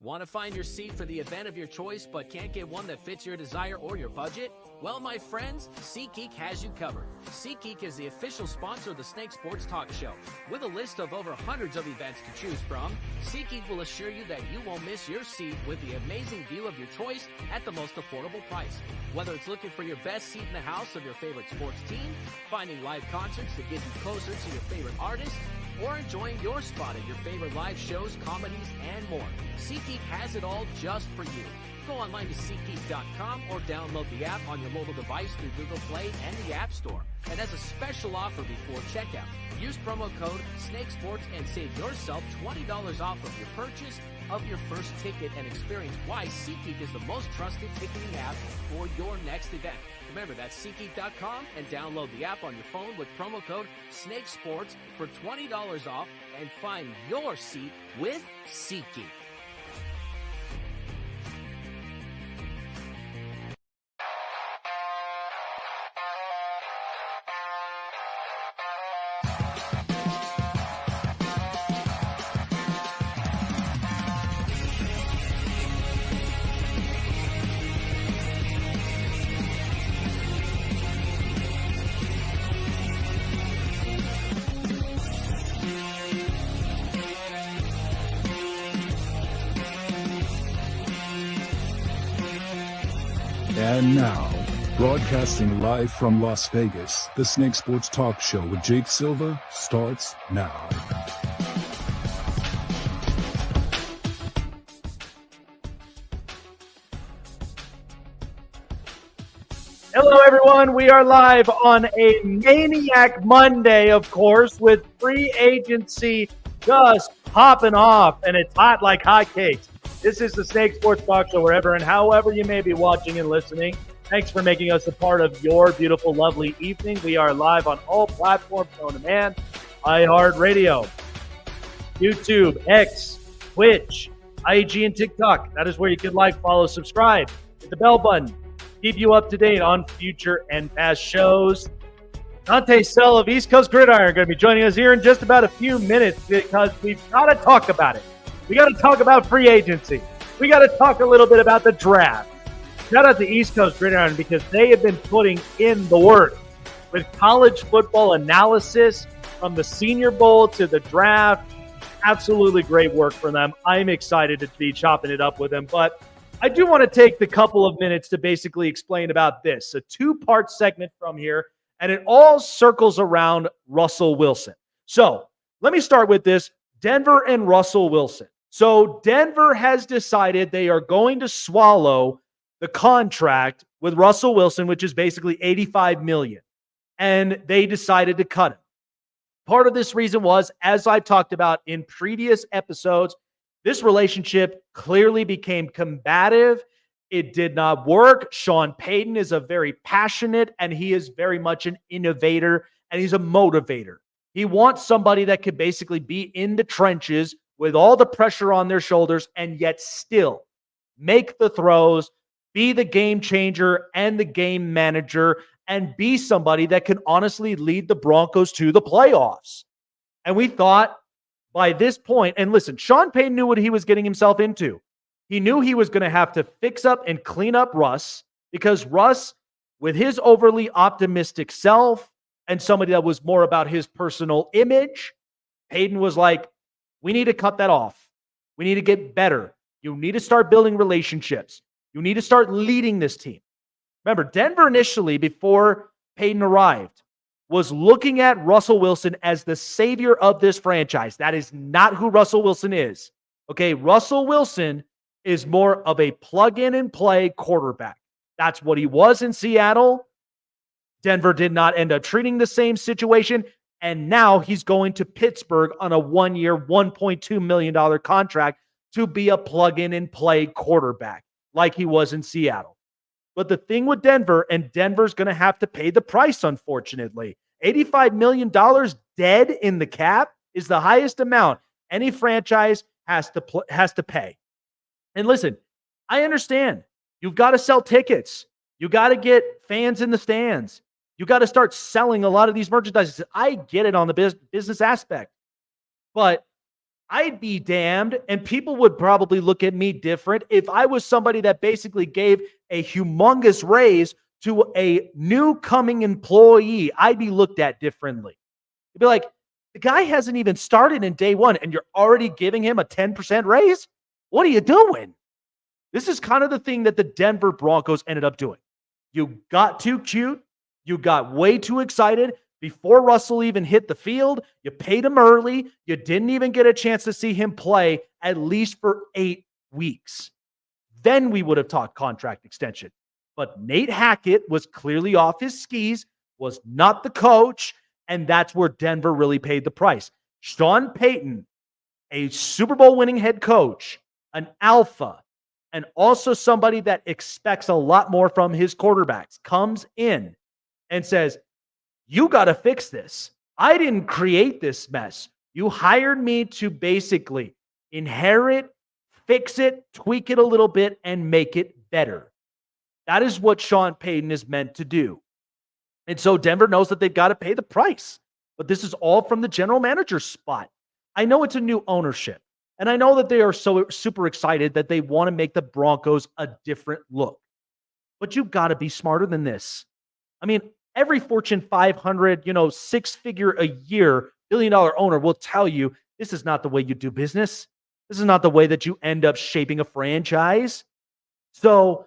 Want to find your seat for the event of your choice but can't get one that fits your desire or your budget? Well, my friends, SeatGeek has you covered. SeatGeek is the official sponsor of the Snake Sports Talk Show. With a list of over hundreds of events to choose from, SeatGeek will assure you that you won't miss your seat with the amazing view of your choice at the most affordable price. Whether it's looking for your best seat in the house of your favorite sports team, finding live concerts to get you closer to your favorite artist, or enjoying your spot at your favorite live shows, comedies, and more, SeatGeek has it all just for you. Go online to SeatGeek.com or download the app on your mobile device through Google Play and the App Store. And as a special offer before checkout, use promo code SNAKESPORTS and save yourself $20 off of your purchase of your first ticket and experience why SeatGeek is the most trusted ticketing app for your next event. Remember, that's SeatGeek.com and download the app on your phone with promo code SNAKESPORTS for $20 off and find your seat with SeatGeek. And now, broadcasting live from Las Vegas, the Snake Sports Talk Show with Jake Silva starts now. Hello, everyone. We are live on a Maniac Monday, of course, with free agency just popping off, and it's hot like hotcakes. This is the Snake Sports Talk Show, wherever and however you may be watching and listening. Thanks for making us a part of your beautiful, lovely evening. We are live on all platforms known to man, iHeartRadio, YouTube, X, Twitch, IG, and TikTok. That is where you can like, follow, subscribe, hit the bell button, keep you up to date on future and past shows. Dante of East Coast Gridiron are going to be joining us here in just about a few minutes because we've got to talk about it. We got to talk about free agency. We got to talk a little bit about the draft. Shout out to East Coast Gridiron because they have been putting in the work with college football analysis from the Senior Bowl to the draft. Absolutely great work for them. I'm excited to be chopping it up with them. But I do want to take the couple of minutes to basically explain about this. A two-part segment from here, and it all circles around Russell Wilson. So let me start with this. Denver and Russell Wilson. So Denver has decided they are going to swallow the contract with Russell Wilson, which is basically $85 million. And they decided to cut him. Part of this reason was, as I've talked about in previous episodes, this relationship clearly became combative. It did not work. Sean Payton is a very passionate, and he is very much an innovator, and he's a motivator. He wants somebody that could basically be in the trenches with all the pressure on their shoulders and yet still make the throws, be the game changer and the game manager, and be somebody that can honestly lead the Broncos to the playoffs. And we thought by this point, and listen, Sean Payton knew what he was getting himself into. He knew he was going to have to fix up and clean up Russ because Russ, with his overly optimistic self, and somebody that was more about his personal image, Payton was like, we need to cut that off. We need to get better. You need to start building relationships. You need to start leading this team. Remember, Denver initially, before Payton arrived, was looking at Russell Wilson as the savior of this franchise. That is not who Russell Wilson is. Okay, Russell Wilson is more of a plug-in and play quarterback. That's what he was in Seattle. Denver did not end up treating the same situation, and now he's going to Pittsburgh on a one-year, $1.2 million contract to be a plug-in and play quarterback like he was in Seattle. But the thing with Denver, and Denver's going to have to pay the price, unfortunately. $85 million dead in the cap is the highest amount any franchise has to pay. And listen, I understand. You've got to sell tickets. You got to get fans in the stands. You got to start selling a lot of these merchandise. I get it on the business aspect. But I'd be damned, and people would probably look at me different if I was somebody that basically gave a humongous raise to a new coming employee. I'd be looked at differently. You'd be like, the guy hasn't even started in day one, and you're already giving him a 10% raise? What are you doing? This is kind of the thing that the Denver Broncos ended up doing. You got too cute. You got way too excited. Before Russell even hit the field, you paid him early. You didn't even get a chance to see him play at least for 8 weeks. Then we would have talked contract extension. But Nate Hackett was clearly off his skis, was not the coach, and that's where Denver really paid the price. Sean Payton, a Super Bowl winning head coach, an alpha, and also somebody that expects a lot more from his quarterbacks, comes in and says, you got to fix this. I didn't create this mess. You hired me to basically inherit, fix it, tweak it a little bit, and make it better. That is what Sean Payton is meant to do. And so Denver knows that they've got to pay the price. But this is all from the general manager's spot. I know it's a new ownership. And I know that they are so super excited that they want to make the Broncos a different look. But you've got to be smarter than this. I mean, every Fortune 500, six-figure a year, billion-dollar owner will tell you this is not the way you do business. This is not the way that you end up shaping a franchise. So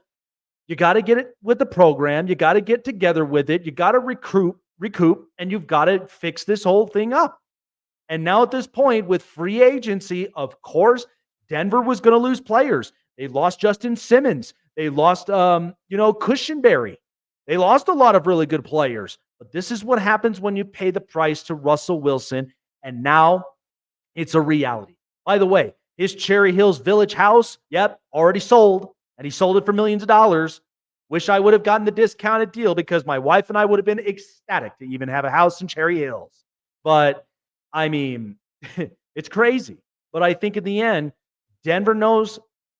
you got to get it with the program. You got to get together with it. You got to recoup, and you've got to fix this whole thing up. And now at this point with free agency, of course, Denver was going to lose players. They lost Justin Simmons. They lost, Cushenberry. They lost a lot of really good players. But this is what happens when you pay the price to Russell Wilson. And now it's a reality. By the way, his Cherry Hills Village house, already sold. And he sold it for millions of dollars. Wish I would have gotten the discounted deal because my wife and I would have been ecstatic to even have a house in Cherry Hills. But, I mean, it's crazy. But I think in the end, Denver knows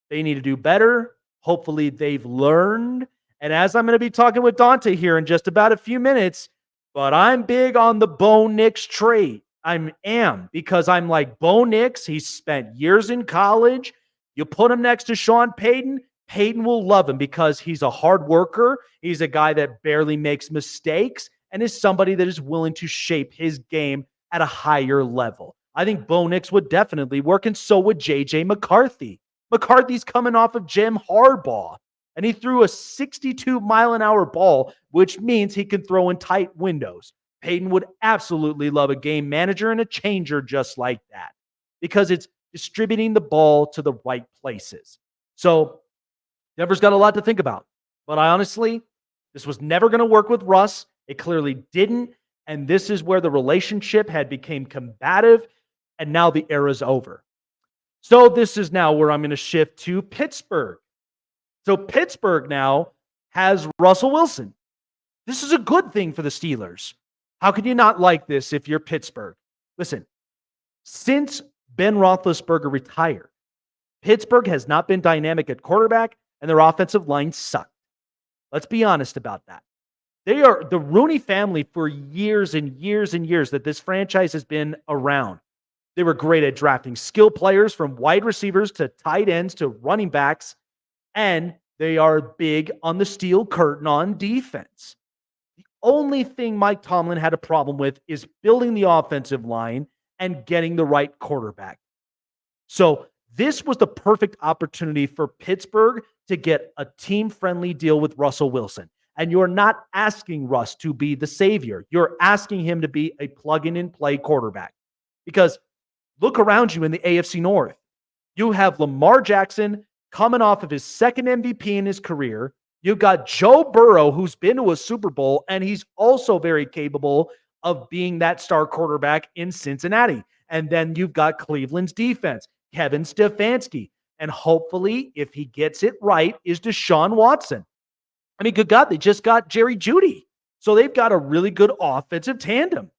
they need to do better. Hopefully they've learned. And as I'm going to be talking with Dante here in just about a few minutes, but I'm big on the Bo Nix trade. I am, because I'm like, Bo Nix, he spent years in college. You put him next to Sean Payton, Payton will love him because he's a hard worker. He's a guy that barely makes mistakes and is somebody that is willing to shape his game at a higher level. I think Bo Nix would definitely work, and so would J.J. McCarthy. McCarthy's coming off of Jim Harbaugh, and he threw a 62-mile-an-hour ball, which means he can throw in tight windows. Payton would absolutely love a game manager and a changer just like that because it's distributing the ball to the right places. So Denver's got a lot to think about. But this was never going to work with Russ. It clearly didn't. And this is where the relationship had become combative, and now the era's over. So this is now where I'm going to shift to Pittsburgh. So Pittsburgh now has Russell Wilson. This is a good thing for the Steelers. How can you not like this if you're Pittsburgh? Listen, since Ben Roethlisberger retired, Pittsburgh has not been dynamic at quarterback, and their offensive line sucked. Let's be honest about that. They are the Rooney family for years and years and years that this franchise has been around. They were great at drafting skill players from wide receivers to tight ends to running backs, and they are big on the steel curtain on defense. The only thing Mike Tomlin had a problem with is building the offensive line and getting the right quarterback. So this was the perfect opportunity for Pittsburgh to get a team-friendly deal with Russell Wilson. And you're not asking Russ to be the savior. You're asking him to be a plug-in-and-play quarterback. Because look around you in the AFC North. You have Lamar Jackson coming off of his second MVP in his career. You've got Joe Burrow, who's been to a Super Bowl, and he's also very capable of being that star quarterback in Cincinnati. And then you've got Cleveland's defense, Kevin Stefanski. And hopefully, if he gets it right, is Deshaun Watson. I mean, good God, they just got Jerry Jeudy. So they've got a really good offensive tandem.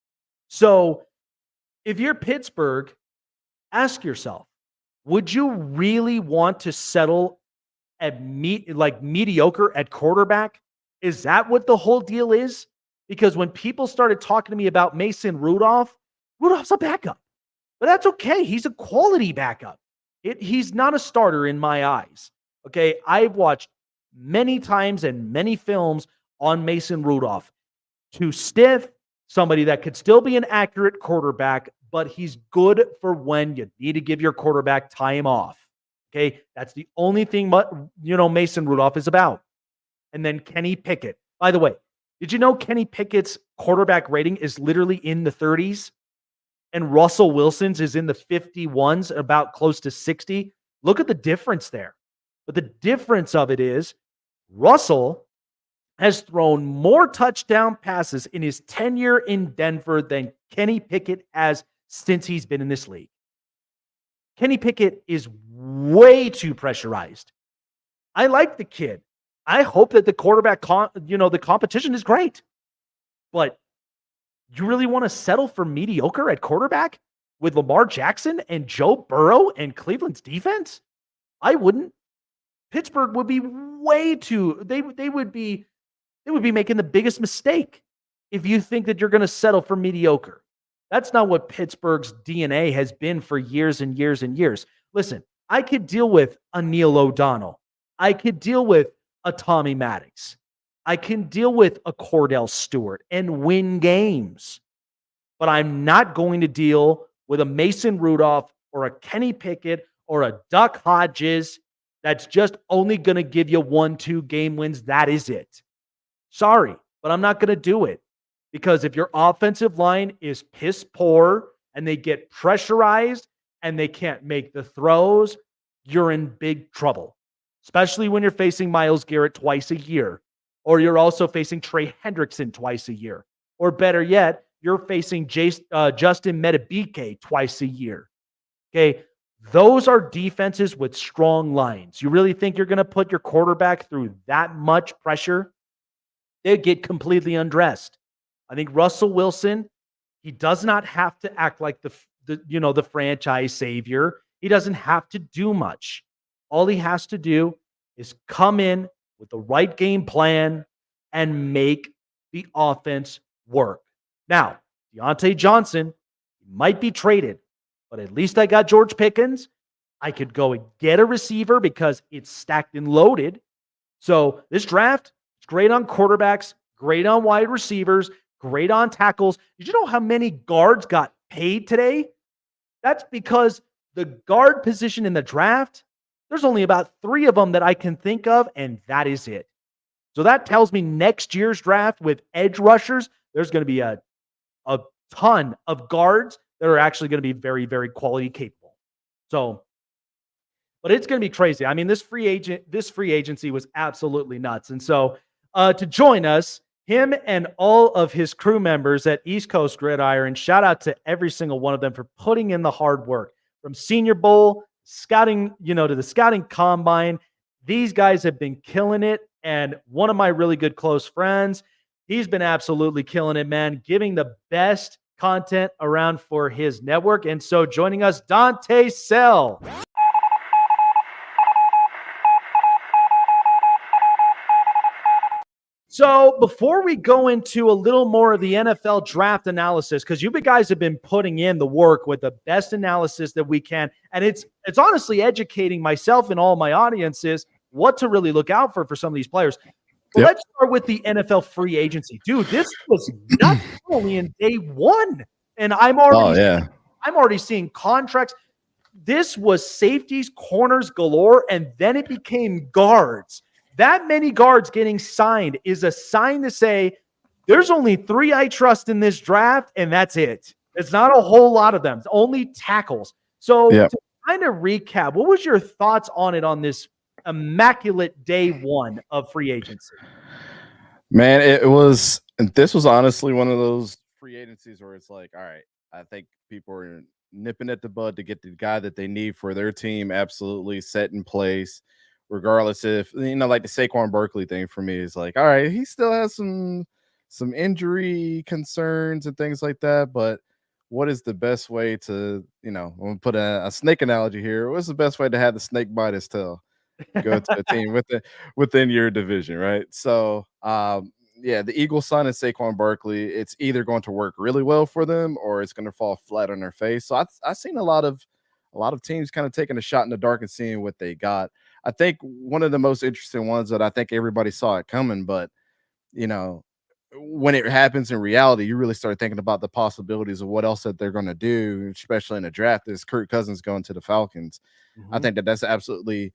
So if you're Pittsburgh, ask yourself, would you really want to settle at mediocre at quarterback? Is that what the whole deal is? Because when people started talking to me about Mason Rudolph, Rudolph's a backup. But that's okay. He's a quality backup. He's not a starter in my eyes. Okay. I've watched many times and many films on Mason Rudolph. Too stiff, somebody that could still be an accurate quarterback, but he's good for when you need to give your quarterback time off. Okay. That's the only thing, Mason Rudolph is about. And then Kenny Pickett. By the way, did you know Kenny Pickett's quarterback rating is literally in the 30s? And Russell Wilson's is in the 51s, about close to 60. Look at the difference there. But the difference of it is Russell has thrown more touchdown passes in his tenure in Denver than Kenny Pickett has since he's been in this league. Kenny Pickett is way too pressurized. I like the kid. I hope that the quarterback, the competition is great. But you really want to settle for mediocre at quarterback with Lamar Jackson and Joe Burrow and Cleveland's defense? I wouldn't. Pittsburgh would be way too, they would be making the biggest mistake if you think that you're going to settle for mediocre. That's not what Pittsburgh's DNA has been for years and years and years. Listen, I could deal with a Neil O'Donnell. I could deal with a Tommy Maddox. I can deal with a Cordell Stewart and win games. But I'm not going to deal with a Mason Rudolph or a Kenny Pickett or a Duck Hodges that's just only going to give you 1-2 game wins. That is it. Sorry, but I'm not going to do it. Because if your offensive line is piss poor and they get pressurized and they can't make the throws, you're in big trouble. Especially when you're facing Myles Garrett twice a year. Or you're also facing Trey Hendrickson twice a year. Or better yet, you're facing Justin Metabike twice a year. Okay, those are defenses with strong lines. You really think you're going to put your quarterback through that much pressure? They get completely undressed. I think Russell Wilson, he does not have to act like the franchise savior. He doesn't have to do much. All he has to do is come in with the right game plan and make the offense work. Now, Deontay Johnson might be traded, but at least I got George Pickens. I could go and get a receiver because it's stacked and loaded. So this draft is great on quarterbacks, great on wide receivers, great on tackles. Did you know how many guards got paid today? That's because the guard position in the draft, there's only about 3 of them that I can think of, and that is it. So that tells me next year's draft with edge rushers, there's going to be a ton of guards that are actually going to be very, very quality capable. So, but it's going to be crazy. I mean, this free agency was absolutely nuts. And so to join us, him and all of his crew members at East Coast Gridiron, shout out to every single one of them for putting in the hard work. From Senior Bowl, scouting, to the scouting combine, these guys have been killing it. And one of my really good close friends, he's been absolutely killing it, man, giving the best content around for his network. And so joining us, Dante Sell. So before we go into a little more of the NFL draft analysis, because you guys have been putting in the work with the best analysis that we can, and it's honestly educating myself and all my audiences what to really look out for some of these players. Well, Let's start with the NFL free agency. Dude, this was not only in day one, and I'm already seeing contracts. This was safeties, corners galore, and then it became guards. That many guards getting signed is a sign to say there's only 3 I trust in this draft, and that's it. It's not a whole lot of them. It's only tackles. So to kind of recap, what was your thoughts on it on this immaculate day one of free agency? Man, this was honestly one of those free agencies where it's like, all right, I think people are nipping at the bud to get the guy that they need for their team absolutely set in place. Regardless if, like the Saquon Barkley thing for me is like, all right, he still has some injury concerns and things like that. But what is the best way to, I'm going to put a snake analogy here. What's the best way to have the snake bite his tail? Go to a team within your division, right? So, yeah, the Eagles signing Saquon Barkley, it's either going to work really well for them or it's going to fall flat on their face. So I've seen a lot of teams kind of taking a shot in the dark and seeing what they got. I think one of the most interesting ones that I think everybody saw it coming, but you know, when it happens in reality, you really start thinking about the possibilities of what else that they're going to do, especially in the draft. Is Kirk Cousins going to the Falcons? I think that's absolutely.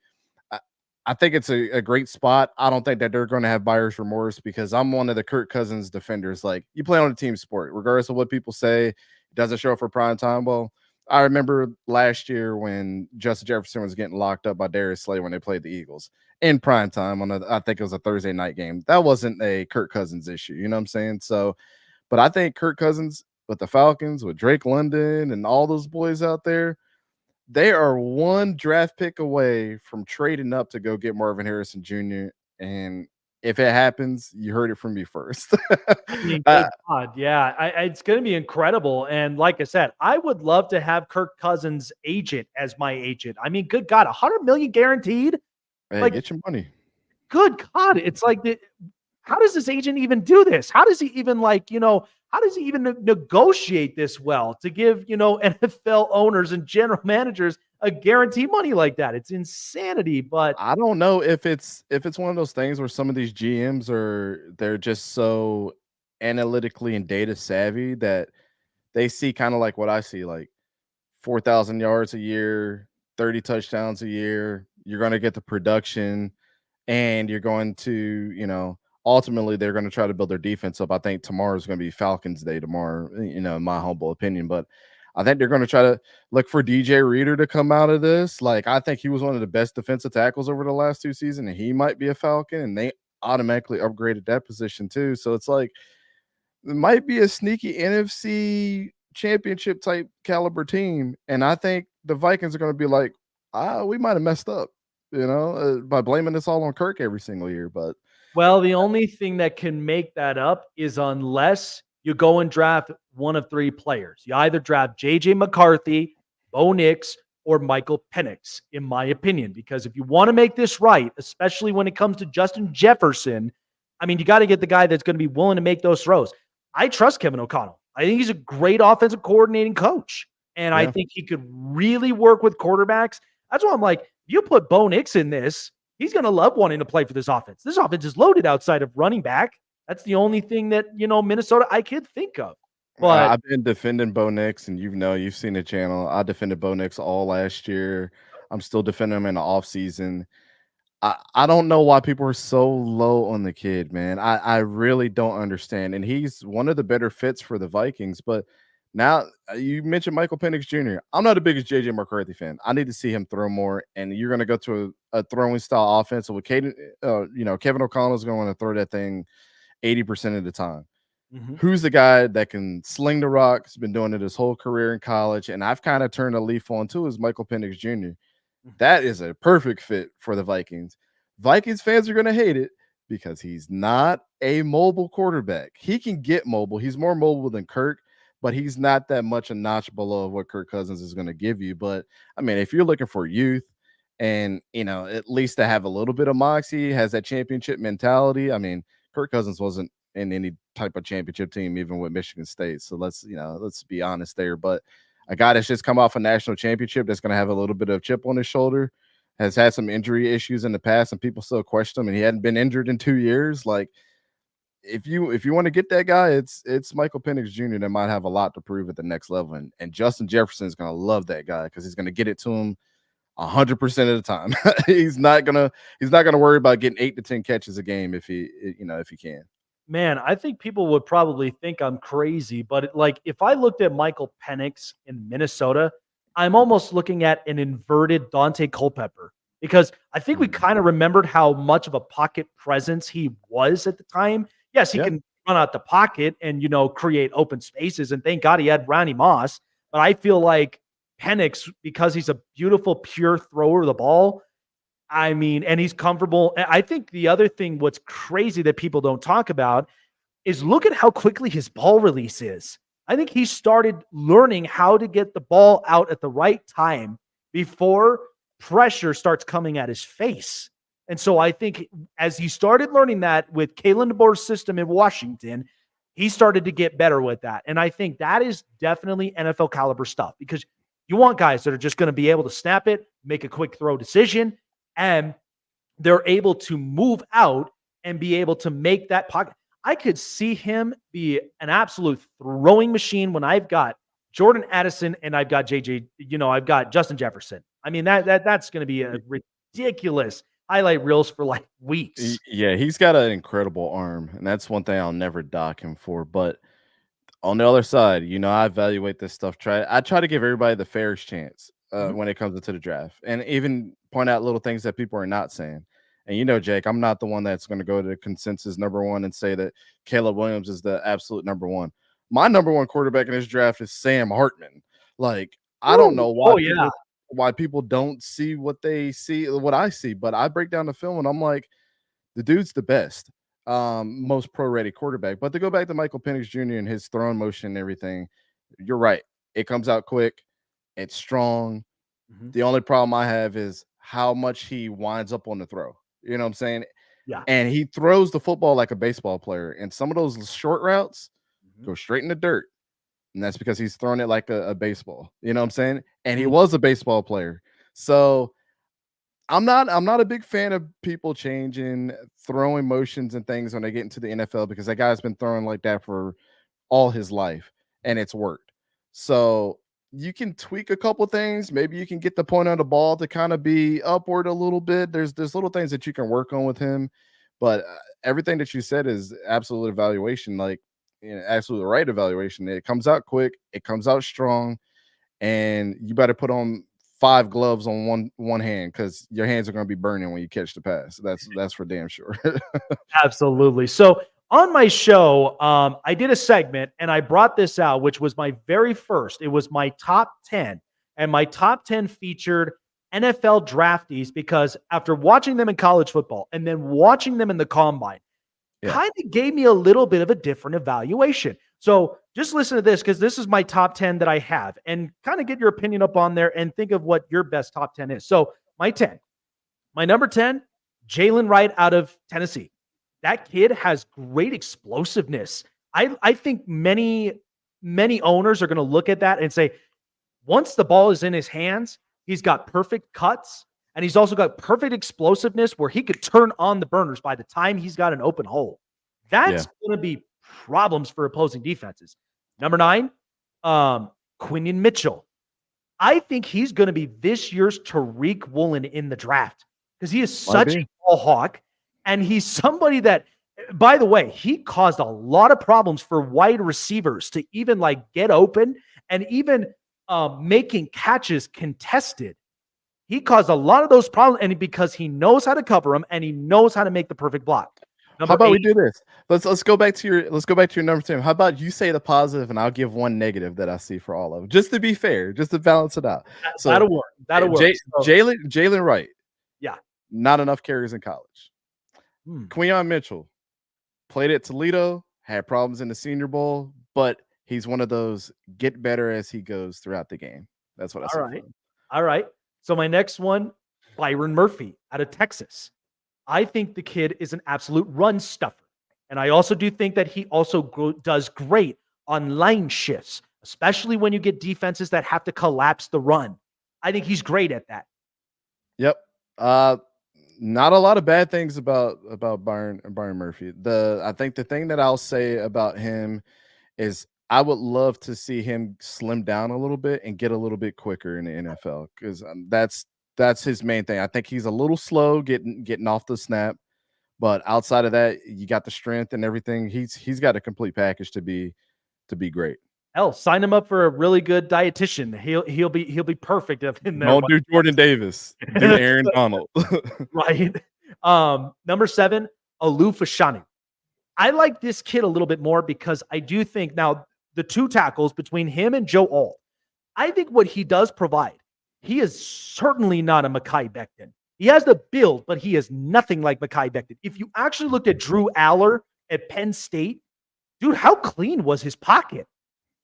I think it's a great spot. I don't think that they're going to have buyer's remorse because I'm one of the Kirk Cousins defenders. Like, you play on a team sport, regardless of what people say, it doesn't show up for prime time. Well, I remember last year when Justin Jefferson was getting locked up by Darius Slay when they played the Eagles in prime time I think it was a Thursday night game. That wasn't a Kirk Cousins issue. You know what I'm saying? So, but I think Kirk Cousins with the Falcons, with Drake London and all those boys out there, they are one draft pick away from trading up to go get Marvin Harrison Jr. And if it happens, you heard it from me first. I mean, good God, yeah, it's going to be incredible. And like I said, I would love to have Kirk Cousins' agent as my agent. I mean, good God, $100 million guaranteed. Hey, like, get your money. Good God, it's like, how does this agent even do this? How does he even how does he even negotiate this well to give, NFL owners and general managers a guarantee money like that? It's insanity. But I don't know if it's one of those things where some of these GMs they're just so analytically and data savvy that they see kind of like what I see, like 4,000 yards a year, 30 touchdowns a year. You're going to get the production and you're going to, ultimately they're going to try to build their defense up. I think tomorrow is going to be Falcons Day tomorrow, in my humble opinion, but I think they're going to try to look for DJ Reader to come out of this. Like, I think he was one of the best defensive tackles over the last 2 seasons, and he might be a Falcon, and they automatically upgraded that position too. So it's like, it might be a sneaky NFC championship type caliber team. And I think the Vikings are going to be like, we might have messed up, by blaming this all on Kirk every single year. But well, the only thing that can make that up is unless you go and draft one of 3 players. You either draft JJ McCarthy, Bo Nix, or Michael Penix, in my opinion. Because if you want to make this right, especially when it comes to Justin Jefferson, I mean, you got to get the guy that's going to be willing to make those throws. I trust Kevin O'Connell. I think he's a great offensive coordinating coach. And I think he could really work with quarterbacks. That's why I'm like, you put Bo Nix in this, he's going to love wanting to play for this offense. This offense is loaded outside of running back. That's the only thing that, Minnesota I could think of. But I've been defending Bo Nix, and you've seen the channel. I defended Bo Nix all last year. I'm still defending him in the offseason. I don't know why people are so low on the kid, man. I really don't understand. And he's one of the better fits for the Vikings. But now you mentioned Michael Penix Jr. I'm not the biggest JJ McCarthy fan. I need to see him throw more. And you're going to go to a throwing style offense with Kevin O'Connell is going to throw that thing 80% of the time. Mm-hmm. Who's the guy that can sling the rock? He's been doing it his whole career in college. And I've kind of turned a leaf on too, is Michael Penix Jr. That is a perfect fit for the Vikings. Vikings fans are going to hate it because he's not a mobile quarterback. He can get mobile. He's more mobile than Kirk, but he's not that much a notch below what Kirk Cousins is going to give you. But, I mean, if you're looking for youth and, at least to have a little bit of moxie, has that championship mentality. I mean, Kirk Cousins wasn't in any type of championship team, even with Michigan State. So let's be honest there. But a guy that's just come off a national championship that's going to have a little bit of chip on his shoulder, has had some injury issues in the past, and people still question him, and he hadn't been injured in 2 years. Like, if you want to get that guy, it's Michael Penix Jr. that might have a lot to prove at the next level. And Justin Jefferson is going to love that guy because he's going to get it to him 100% of the time. he's not gonna worry about getting 8 to 10 catches a game if he can. Man, I think people would probably think I'm crazy, but if I looked at Michael Penix in Minnesota, I'm almost looking at an inverted Dante Culpepper, because I think we kind of remembered how much of a pocket presence he was at the time. Yes, he can run out the pocket and, create open spaces, and thank God he had Randy Moss. But I feel like Penix, because he's a beautiful, pure thrower of the ball, I mean, and he's comfortable. I think the other thing, what's crazy that people don't talk about, is look at how quickly his ball release is. I think he started learning how to get the ball out at the right time before pressure starts coming at his face. And so I think as he started learning that with Kalen DeBoer's system in Washington, he started to get better with that. And I think that is definitely NFL caliber stuff because you want guys that are just going to be able to snap it, make a quick throw decision, and they're able to move out and be able to make that pocket. I could see him be an absolute throwing machine when I've got Jordan Addison and I've got I've got Justin Jefferson. I mean, that's going to be a ridiculous highlight reels for like weeks. Yeah, he's got an incredible arm, and that's one thing I'll never dock him for. But on the other side, I evaluate this stuff. I try to give everybody the fairest chance when it comes into the draft, and even point out little things that people are not saying. And Jake, I'm not the one that's going to go to the consensus number one and say that Caleb Williams is the absolute number one. My number one quarterback in this draft is Sam Hartman. Like, I don't know why people don't see what they see, what I see, but I break down the film and I'm like, the dude's the best, most pro-ready quarterback. But to go back to Michael Penix Jr. and his throwing motion and everything, you're right. It comes out quick. It's strong. The only problem I have is how much he winds up on the throw. You know what I'm saying? Yeah. And he throws the football like a baseball player. And some of those short routes go straight in the dirt. And that's because he's throwing it like a baseball. You know what I'm saying? And he was a baseball player. So I'm not a big fan of people changing throwing motions and things when they get into the NFL because that guy's been throwing like that for all his life and it's worked. So you can tweak a couple things. Maybe you can get the point on the ball to kind of be upward a little bit. There's little things that you can work on with him, but everything that you said is absolute evaluation, like absolutely right evaluation. It comes out quick, it comes out strong, and you better put on 5 gloves on one hand because your hands are going to be burning when you catch the pass. That's for damn sure. Absolutely. So on my show, I did a segment and I brought this out, which was my very first. It was my top 10, and my top 10 featured NFL draftees because after watching them in college football and then watching them in the combine, kind of gave me a little bit of a different evaluation. So just listen to this because this is my top 10 that I have and kind of get your opinion up on there and think of what your best top 10 is. So my number 10, Jalen Wright out of Tennessee. That kid has great explosiveness. I think many owners are going to look at that and say, once the ball is in his hands, he's got perfect cuts, and he's also got perfect explosiveness where he could turn on the burners by the time he's got an open hole. That's going to be problems for opposing defenses. Number 9, Quinion Mitchell. I think he's going to be this year's Tariq Woolen in the draft because he is such a ball hawk. And he's somebody that, by the way, he caused a lot of problems for wide receivers to even like get open and even making catches contested. He caused a lot of those problems, and because he knows how to cover them and he knows how to make the perfect block. How about we do this? Let's go back to your number 10. How about you say the positive and I'll give one negative that I see for all of them, just to be fair, just to balance it out. So that'll work. Jalen Wright. Yeah. Not enough carries in college. Quinion Mitchell played at Toledo, had problems in the Senior Bowl, but he's one of those get better as he goes throughout the game. That's what I say. All right. So my next one, Byron Murphy out of Texas. I think the kid is an absolute run stuffer. And I also do think that he also does great on line shifts, especially when you get defenses that have to collapse the run. I think he's great at that. Yep. Not a lot of bad things about Byron Murphy. I think the thing that I'll say about him is I would love to see him slim down a little bit and get a little bit quicker in the NFL because that's his main thing. I think he's a little slow getting off the snap, but outside of that, you got the strength and everything. He's got a complete package to be great. Hell, sign him up for a really good dietitian. He'll be perfect in there. Don't do Jordan Davis. Do Aaron Donald. Right. Number 7, Olu Fashanu. I like this kid a little bit more because I do think now the 2 tackles between him and Joe Alt, I think what he does provide, he is certainly not a Mekhi Becton. He has the build, but he is nothing like Mekhi Becton. If you actually looked at Drew Aller at Penn State, dude, how clean was his pocket?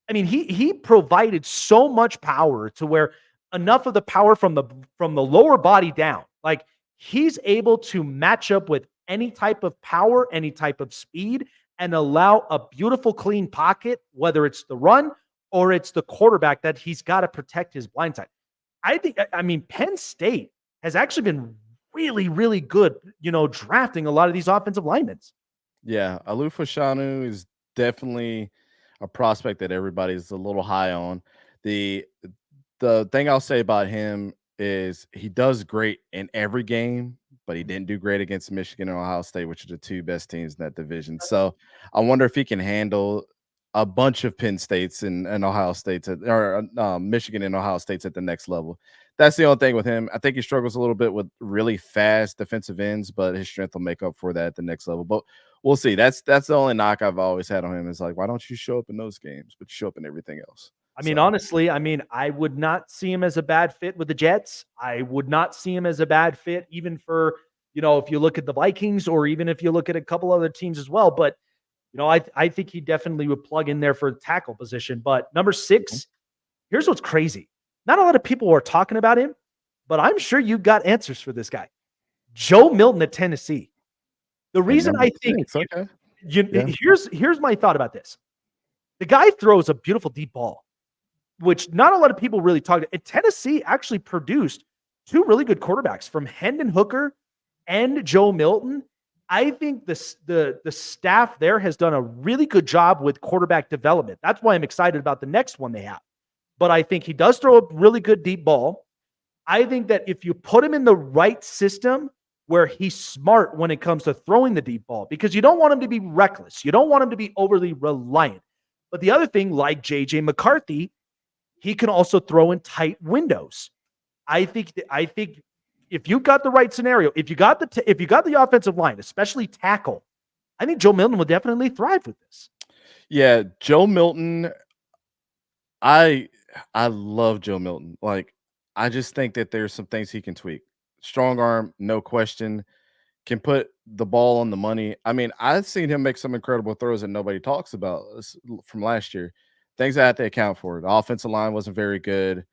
I mean, he provided so much power to where enough of the power from the lower body down. Like he's able to match up with any type of power, any type of speed, and allow a beautiful, clean pocket, whether it's the run or it's the quarterback that he's got to protect his blind side. I mean, Penn State has actually been really, really good, drafting a lot of these offensive linemen. Yeah, Alu Fashanu is definitely a prospect that everybody's a little high on. The the thing I'll say about him is he does great in every game, but he didn't do great against Michigan and Ohio State, which are the two best teams in that division. So I wonder if he can handle a bunch of Penn States and Ohio States Michigan and Ohio States at the next level. That's the only thing with him. I think he struggles a little bit with really fast defensive ends, but his strength will make up for that at the next level. But we'll see. That's the only knock I've always had on him is like, why don't you show up in those games, but you show up in everything else? I mean, honestly, I would not see him as a bad fit with the Jets. I would not see him as a bad fit even for, if you look at the Vikings or even if you look at a couple other teams as well. But, I think he definitely would plug in there for the tackle position. But number 6, here's what's crazy. Not a lot of people are talking about him, but I'm sure you got answers for this guy. Joe Milton at Tennessee. The reason I think here's my thought about this. The guy throws a beautiful deep ball, which not a lot of people really talk about. And Tennessee actually produced 2 really good quarterbacks from Hendon Hooker and Joe Milton. I think the staff there has done a really good job with quarterback development. That's why I'm excited about the next one they have. But I think he does throw a really good deep ball. I think that if you put him in the right system where he's smart when it comes to throwing the deep ball, because you don't want him to be reckless. You don't want him to be overly reliant. But the other thing, like J.J. McCarthy, he can also throw in tight windows. I think if you've got the right scenario, if you got the offensive line, especially tackle, I think Joe Milton would definitely thrive with this. Yeah, Joe Milton. I love Joe Milton. Like, I just think that there's some things he can tweak. Strong arm, no question. Can put the ball on the money. I mean, I've seen him make some incredible throws that nobody talks about from last year. Things I have to account for. The offensive line wasn't very good.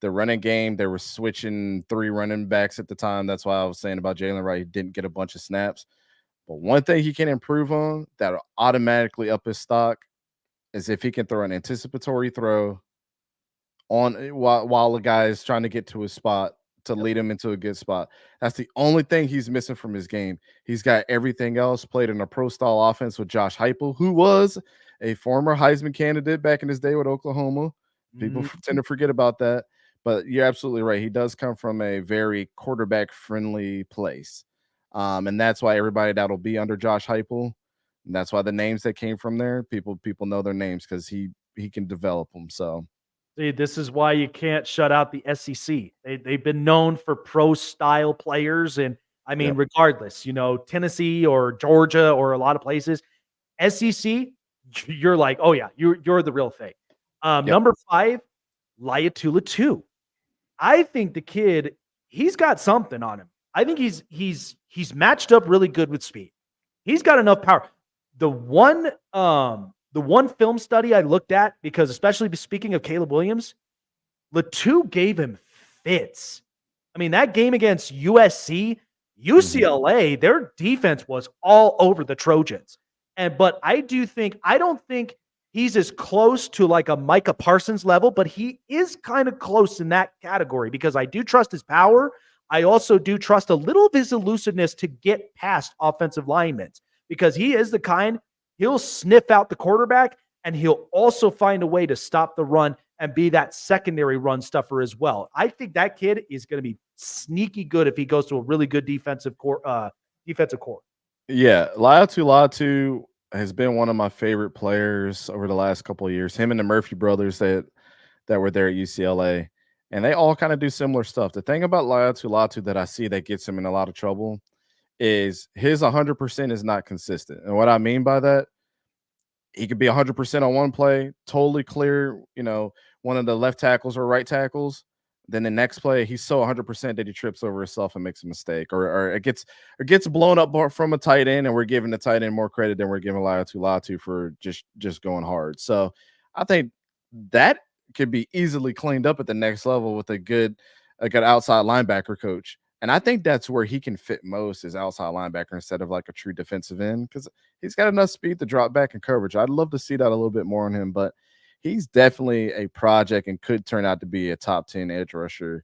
The running game, they were switching 3 running backs at the time. That's why I was saying about Jalen Wright. He didn't get a bunch of snaps. But one thing he can improve on that'll automatically up his stock is if he can throw an anticipatory throw on while the guy is trying to get to his spot to lead him into a good spot. That's the only thing he's missing from his game. He's got everything else. Played in a pro-style offense with Josh Heupel, who was a former Heisman candidate back in his day with Oklahoma. People tend to forget about that. But you're absolutely right. He does come from a very quarterback-friendly place. And that's why everybody that'll be under Josh Heupel, and that's why the names that came from there, people know their names because he can develop them. So see, this is why you can't shut out the SEC. They've been known for pro-style players. And, I mean, regardless, Tennessee or Georgia or a lot of places, SEC, you're like, oh, yeah, you're the real thing. Number 5, Liatula 2. I think the kid, he's got something on him. I think he's matched up really good with speed. He's got enough power. The one film study I looked at, because especially speaking of Caleb Williams, Latu gave him fits. I mean, that game against USC, UCLA, their defense was all over the Trojans. But I don't think he's as close to like a Micah Parsons level, but he is kind of close in that category because I do trust his power. I also do trust a little of his elusiveness to get past offensive linemen because he is the kind, he'll sniff out the quarterback and he'll also find a way to stop the run and be that secondary run stuffer as well. I think that kid is going to be sneaky good if he goes to a really good defensive core. Yeah, Latu has been one of my favorite players over the last couple of years. Him and the Murphy brothers that were there at UCLA, and they all kind of do similar stuff. The thing about Latu that I see that gets him in a lot of trouble is his 100% is not consistent. And what I mean by that, he could be 100% on one play, totally clear, one of the left tackles or right tackles. Then the next play, he's so 100% that he trips over himself and makes a mistake, or it gets blown up from a tight end, and we're giving the tight end more credit than we're giving Latu for just going hard. So I think that could be easily cleaned up at the next level with a good outside linebacker coach. And I think that's where he can fit most is outside linebacker instead of like a true defensive end because he's got enough speed to drop back in coverage. I'd love to see that a little bit more on him, but he's definitely a project and could turn out to be a top 10 edge rusher.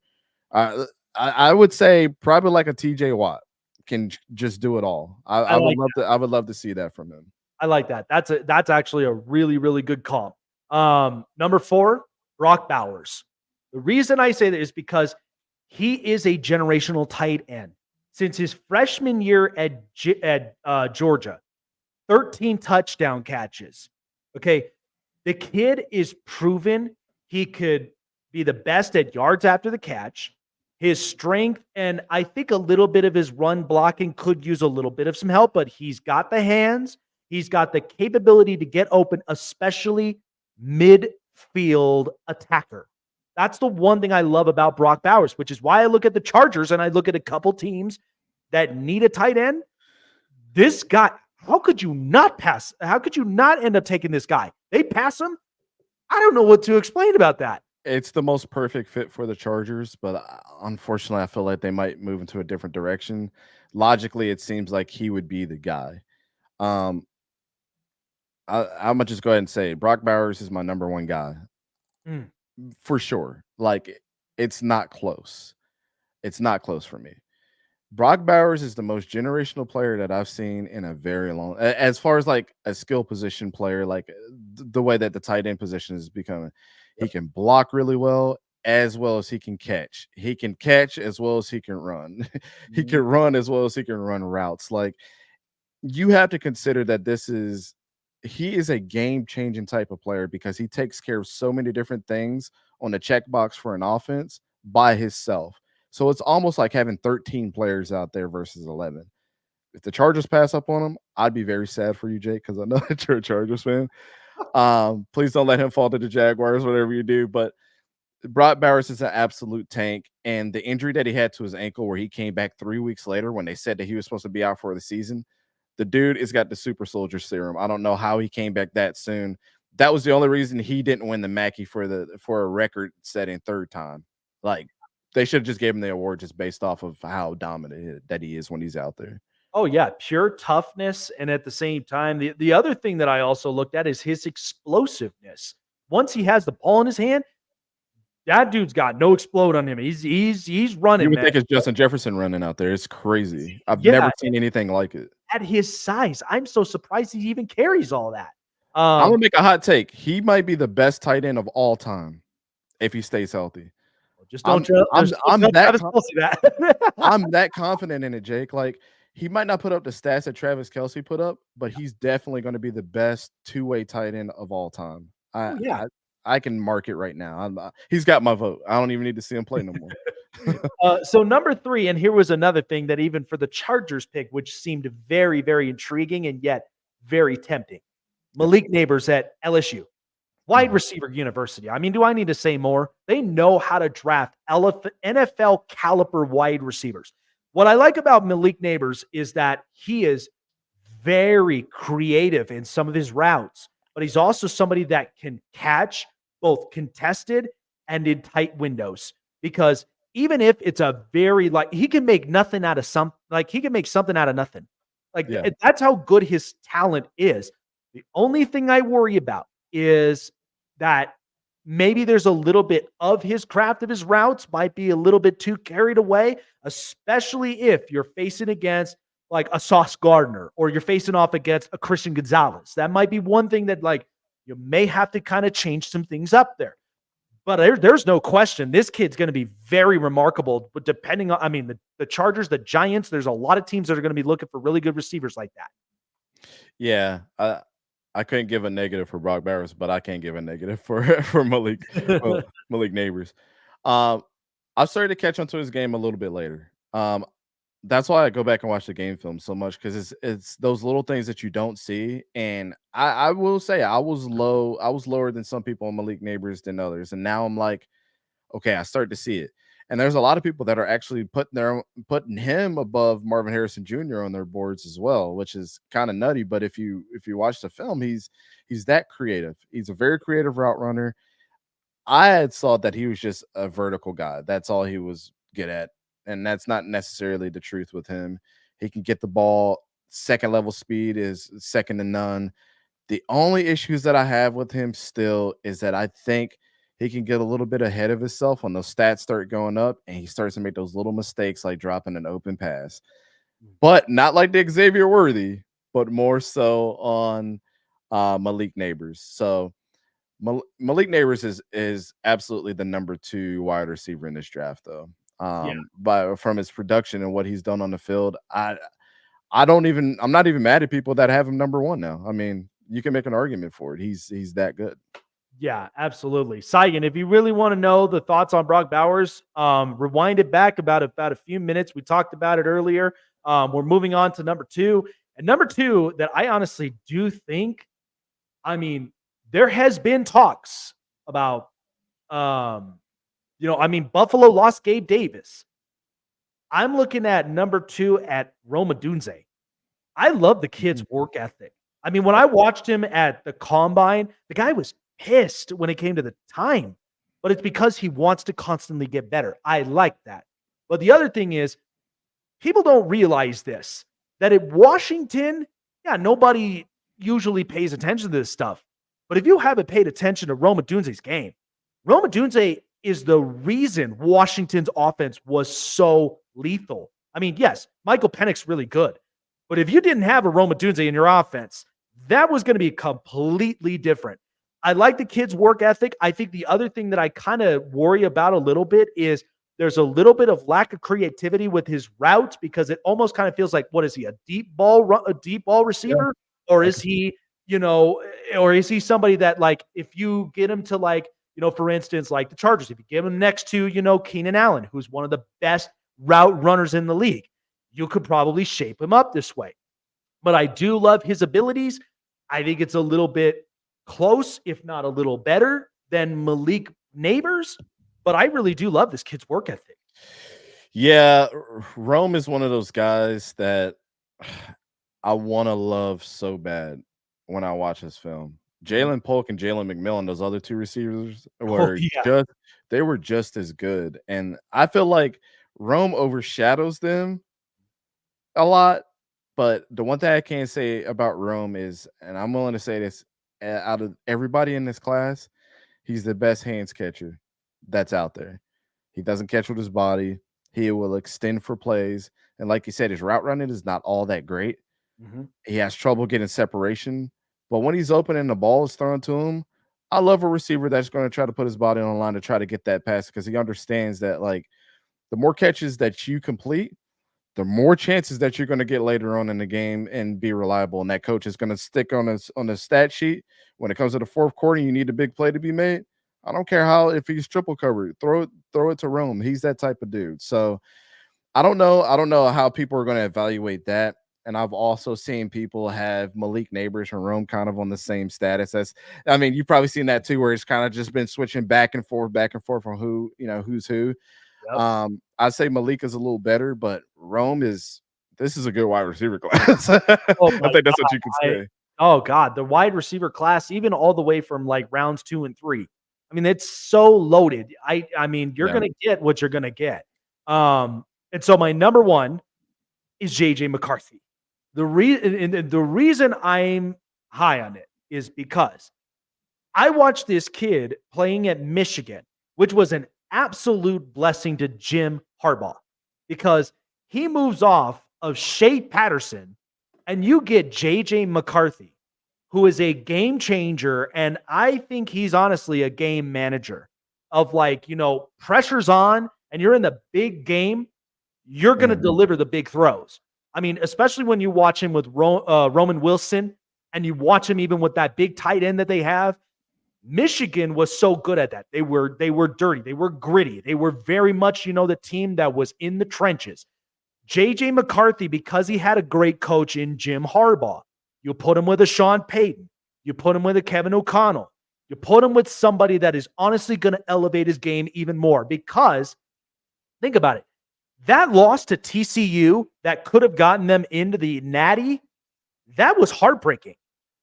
I would say probably like a TJ Watt can just do it all. I would love to see that from him. I like that. That's actually a really, really good comp. Number 4, Brock Bowers. The reason I say that is because he is a generational tight end. Since his freshman year at Georgia, 13 touchdown catches. Okay, the kid is proven he could be the best at yards after the catch. His strength and I think a little bit of his run blocking could use a little bit of some help, but he's got the hands. He's got the capability to get open, especially midfield attacker. That's the one thing I love about Brock Bowers, which is why I look at the Chargers and I look at a couple teams that need a tight end. This guy, how could you not pass? How could you not end up taking this guy? They pass him. I don't know what to explain about that. It's the most perfect fit for the Chargers, but unfortunately, I feel like they might move into a different direction. Logically, it seems like he would be the guy. I'm gonna just go ahead and say Brock Bowers is my number 1 guy for sure. Like it's not close. It's not close for me. Brock Bowers is the most generational player that I've seen in a very long. As far as like a skill position player, like the way that the tight end position is becoming, he can block really well as he can catch. He can catch as well as he can run. He can run as well as he can run routes. Like you have to consider that he is a game-changing type of player because he takes care of so many different things on the checkbox for an offense by himself. So it's almost like having 13 players out there versus 11. If the Chargers pass up on him, I'd be very sad for you, Jake, because I know that you're a Chargers fan. Please don't let him fall to the Jaguars, whatever you do. But Brock Bowers is an absolute tank. And the injury that he had to his ankle where he came back 3 weeks later when they said that he was supposed to be out for the season, the dude has got the super soldier serum. I don't know how he came back that soon. That was the only reason he didn't win the Mackey for a record-setting 3rd time. Like, they should have just gave him the award just based off of how dominant that he is when he's out there. Oh, yeah. Pure toughness. And at the same time, the other thing that I also looked at is his explosiveness. Once he has the ball in his hand, that dude's got no explode on him. He's running. You would think it's Justin Jefferson running out there. It's crazy. I've never seen anything like it. At his size, I'm so surprised he even carries all that. I'm going to make a hot take. He might be the best tight end of all time if he stays healthy. Just don't. I'm that confident in it, Jake. Like he might not put up the stats that Travis Kelce put up, but he's definitely going to be the best 2-way tight end of all time. I can mark it right now. He's got my vote. I don't even need to see him play no more. So number 3, and here was another thing that even for the Chargers pick, which seemed very, very intriguing and yet very tempting. Malik Neighbors at LSU. Wide receiver university. I mean, do I need to say more? They know how to draft NFL caliber wide receivers. What I like about Malik Neighbors is that he is very creative in some of his routes, but he's also somebody that can catch both contested and in tight windows. Because even if it's a very he can make nothing out of he can make something out of nothing. That's how good his talent is. The only thing I worry about is that maybe there's a little bit of his craft of his routes might be a little bit too carried away, especially if you're facing against like a Sauce Gardner or you're facing off against a Christian Gonzalez. That might be one thing that you may have to kind of change some things up there. But there's no question this kid's going to be very remarkable. But depending on, the Chargers, the Giants, there's a lot of teams that are going to be looking for really good receivers like that. Yeah, I couldn't give a negative for Brock Bowers, but I can't give a negative for Malik Neighbors. I started to catch on to his game a little bit later. That's why I go back and watch the game film so much because it's those little things that you don't see. And I will say I was lower than some people on Malik Neighbors than others, and now I'm like, okay, I start to see it. And there's a lot of people that are actually putting him above Marvin Harrison Jr. on their boards as well, which is kind of nutty. But if you watch the film, he's that creative. He's a very creative route runner. I had thought that he was just a vertical guy. That's all he was good at. and that's not necessarily the truth with him. He can get the ball. Second level speed is second to none. The only issues that I have with him still is that I think he can get a little bit ahead of himself when those stats start going up and he starts to make those little mistakes like dropping an open pass. But not like the Xavier Worthy, but more so on Malik Neighbors. So Malik Neighbors is absolutely the number 2 wide receiver in this draft, though. But from his production and what he's done on the field, I'm not even mad at people that have him number 1 now. I mean, you can make an argument for it. He's that good. Yeah, absolutely. Saigon, if you really want to know the thoughts on Brock Bowers, rewind it back about a few minutes. We talked about it earlier. We're moving on to number 2. And number 2 that I honestly do think, I mean, there has been talks about, Buffalo lost Gabe Davis. I'm looking at number 2 at Rome Odunze. I love the kid's work ethic. I mean, when I watched him at the combine, the guy was pissed when it came to the time, but it's because he wants to constantly get better. I like that. But the other thing is, people don't realize this, that at Washington, nobody usually pays attention to this stuff. But if you haven't paid attention to Rome Odunze's game, Rome Odunze is the reason Washington's offense was so lethal. I mean, yes, Michael Penix's really good. But if you didn't have a Rome Odunze in your offense, that was going to be completely different. I like the kid's work ethic. I think the other thing that I kind of worry about a little bit is there's a little bit of lack of creativity with his routes because it almost kind of feels like, what is he, a deep ball receiver? Yeah. Or is he, or is he somebody that, like, if you get him to, like, for instance, like the Chargers, if you give him next to, Keenan Allen, who's one of the best route runners in the league, you could probably shape him up this way. But I do love his abilities. I think it's a little bit close, if not a little better than Malik Neighbors. But I really do love this kid's work ethic. Yeah, Rome is one of those guys that I want to love so bad when I watch his film. Jalen Polk and Jalen McMillan, those other 2 receivers, were just as good. And I feel like Rome overshadows them a lot. But the one thing I can say about Rome is, and I'm willing to say this, out of everybody in this class, he's the best hands catcher that's out there. He doesn't catch with his body. He will extend for plays. And like you said, his route running is not all that great. Mm-hmm. He has trouble getting separation. But when he's open and the ball is thrown to him, I love a receiver that's going to try to put his body on the line to try to get that pass because he understands that, like, the more catches that you complete, the more chances that you're going to get later on in the game and be reliable. And that coach is going to stick on the stat sheet. When it comes to the fourth quarter, you need a big play to be made. I don't care if he's triple covered, throw it to Rome. He's that type of dude. So I don't know how people are going to evaluate that. And I've also seen people have Malik Neighbors and Rome kind of on the same status as, I mean, you've probably seen that too, where it's kind of just been switching back and forth on who's who. Yep. I'd say Malik is a little better, but this is a good wide receiver class. I think that's what you can say. Oh God, the wide receiver class, even all the way from like rounds 2 and 3. I mean, it's so loaded. I mean, you're going to get what you're going to get. And so my number 1 is JJ McCarthy. The reason I'm high on it is because I watched this kid playing at Michigan, which was an absolute blessing to Jim Harbaugh, because he moves off of Shea Patterson and you get JJ McCarthy, who is a game changer. And I think he's honestly a game manager of, like, pressure's on and you're in the big game. You're going to deliver the big throws. I mean, especially when you watch him with Roman Wilson and you watch him even with that big tight end that they have. Michigan was so good at that. They were dirty. They were gritty. They were very much, the team that was in the trenches. JJ McCarthy, because he had a great coach in Jim Harbaugh, you put him with a Sean Payton. You put him with a Kevin O'Connell. You put him with somebody that is honestly going to elevate his game even more, because think about it. That loss to TCU that could have gotten them into the Natty, that was heartbreaking.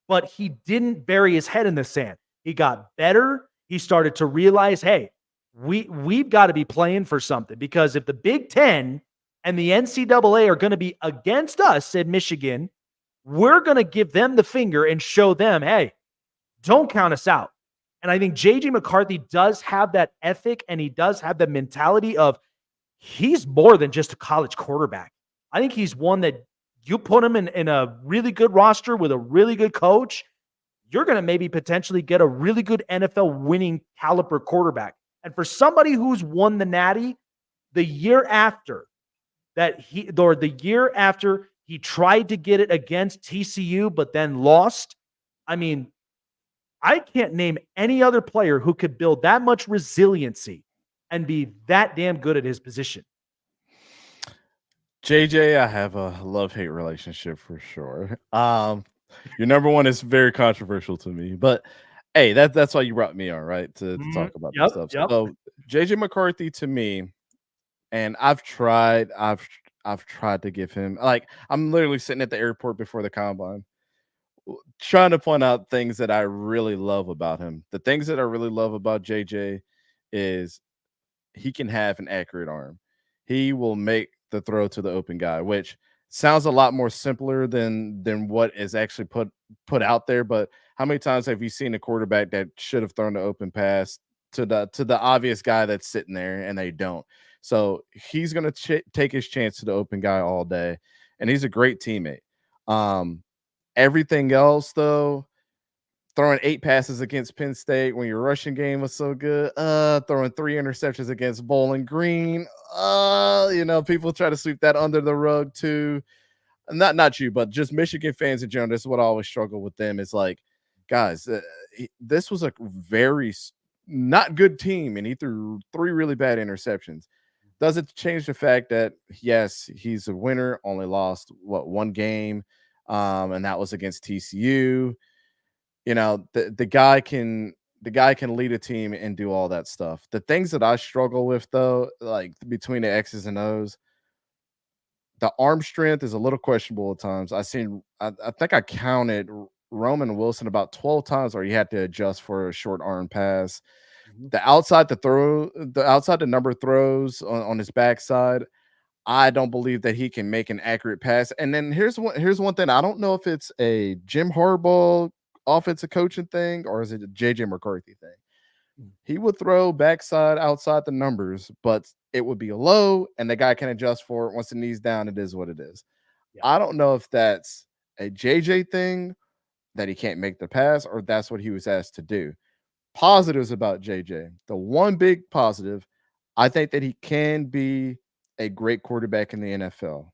But he didn't bury his head in the sand. He got better. He started to realize, hey, we've got to be playing for something, because if the Big Ten and the NCAA are going to be against us at Michigan, we're going to give them the finger and show them, hey, don't count us out. And I think JJ McCarthy does have that ethic, and he does have the mentality of he's more than just a college quarterback. I think he's one that you put him in a really good roster with a really good coach, you're going to maybe potentially get a really good NFL winning caliber quarterback. And for somebody who's won the Natty the year after he tried to get it against TCU, but then lost. I mean, I can't name any other player who could build that much resiliency and be that damn good at his position. JJ, I have a love-hate relationship for sure. Your number one is very controversial to me, but hey, that's why you brought me on, right? To talk about this stuff. Yep. So JJ McCarthy, to me, and I've tried to give him, like, I'm literally sitting at the airport before the combine, trying to point out things that I really love about him. The things that I really love about JJ is he can have an accurate arm. He will make the throw to the open guy, which sounds a lot more simpler than what is actually put out there. But how many times have you seen a quarterback that should have thrown the open pass to the obvious guy that's sitting there and they don't? So he's going to take his chance to the open guy all day, and he's a great teammate. Everything else, though, throwing 8 passes against Penn State when your rushing game was so good, throwing 3 interceptions against Bowling Green, people try to sweep that under the rug too. Not you, but just Michigan fans in general. This is what I always struggle with them. Is like, guys, this was a very not good team, and he threw 3 really bad interceptions. Doesn't change the fact that, yes, he's a winner, only lost, 1 game, and that was against TCU. The guy can lead a team and do all that stuff. The things that I struggle with, though, like between the X's and O's, the arm strength is a little questionable at times. I think I counted Roman Wilson about 12 times where he had to adjust for a short arm pass. The outside the number throws on his backside, I don't believe that he can make an accurate pass. And then here's one thing. I don't know if it's a Jim Harbaugh offensive coaching thing or is it a JJ McCarthy thing. He would throw backside outside the numbers, but it would be low and the guy can adjust for it. Once the knee's down, it is what it is. Yeah. I don't know if that's a JJ thing that he can't make the pass or that's what he was asked to do. Positives about JJ. The one big positive, I think that he can be a great quarterback in the NFL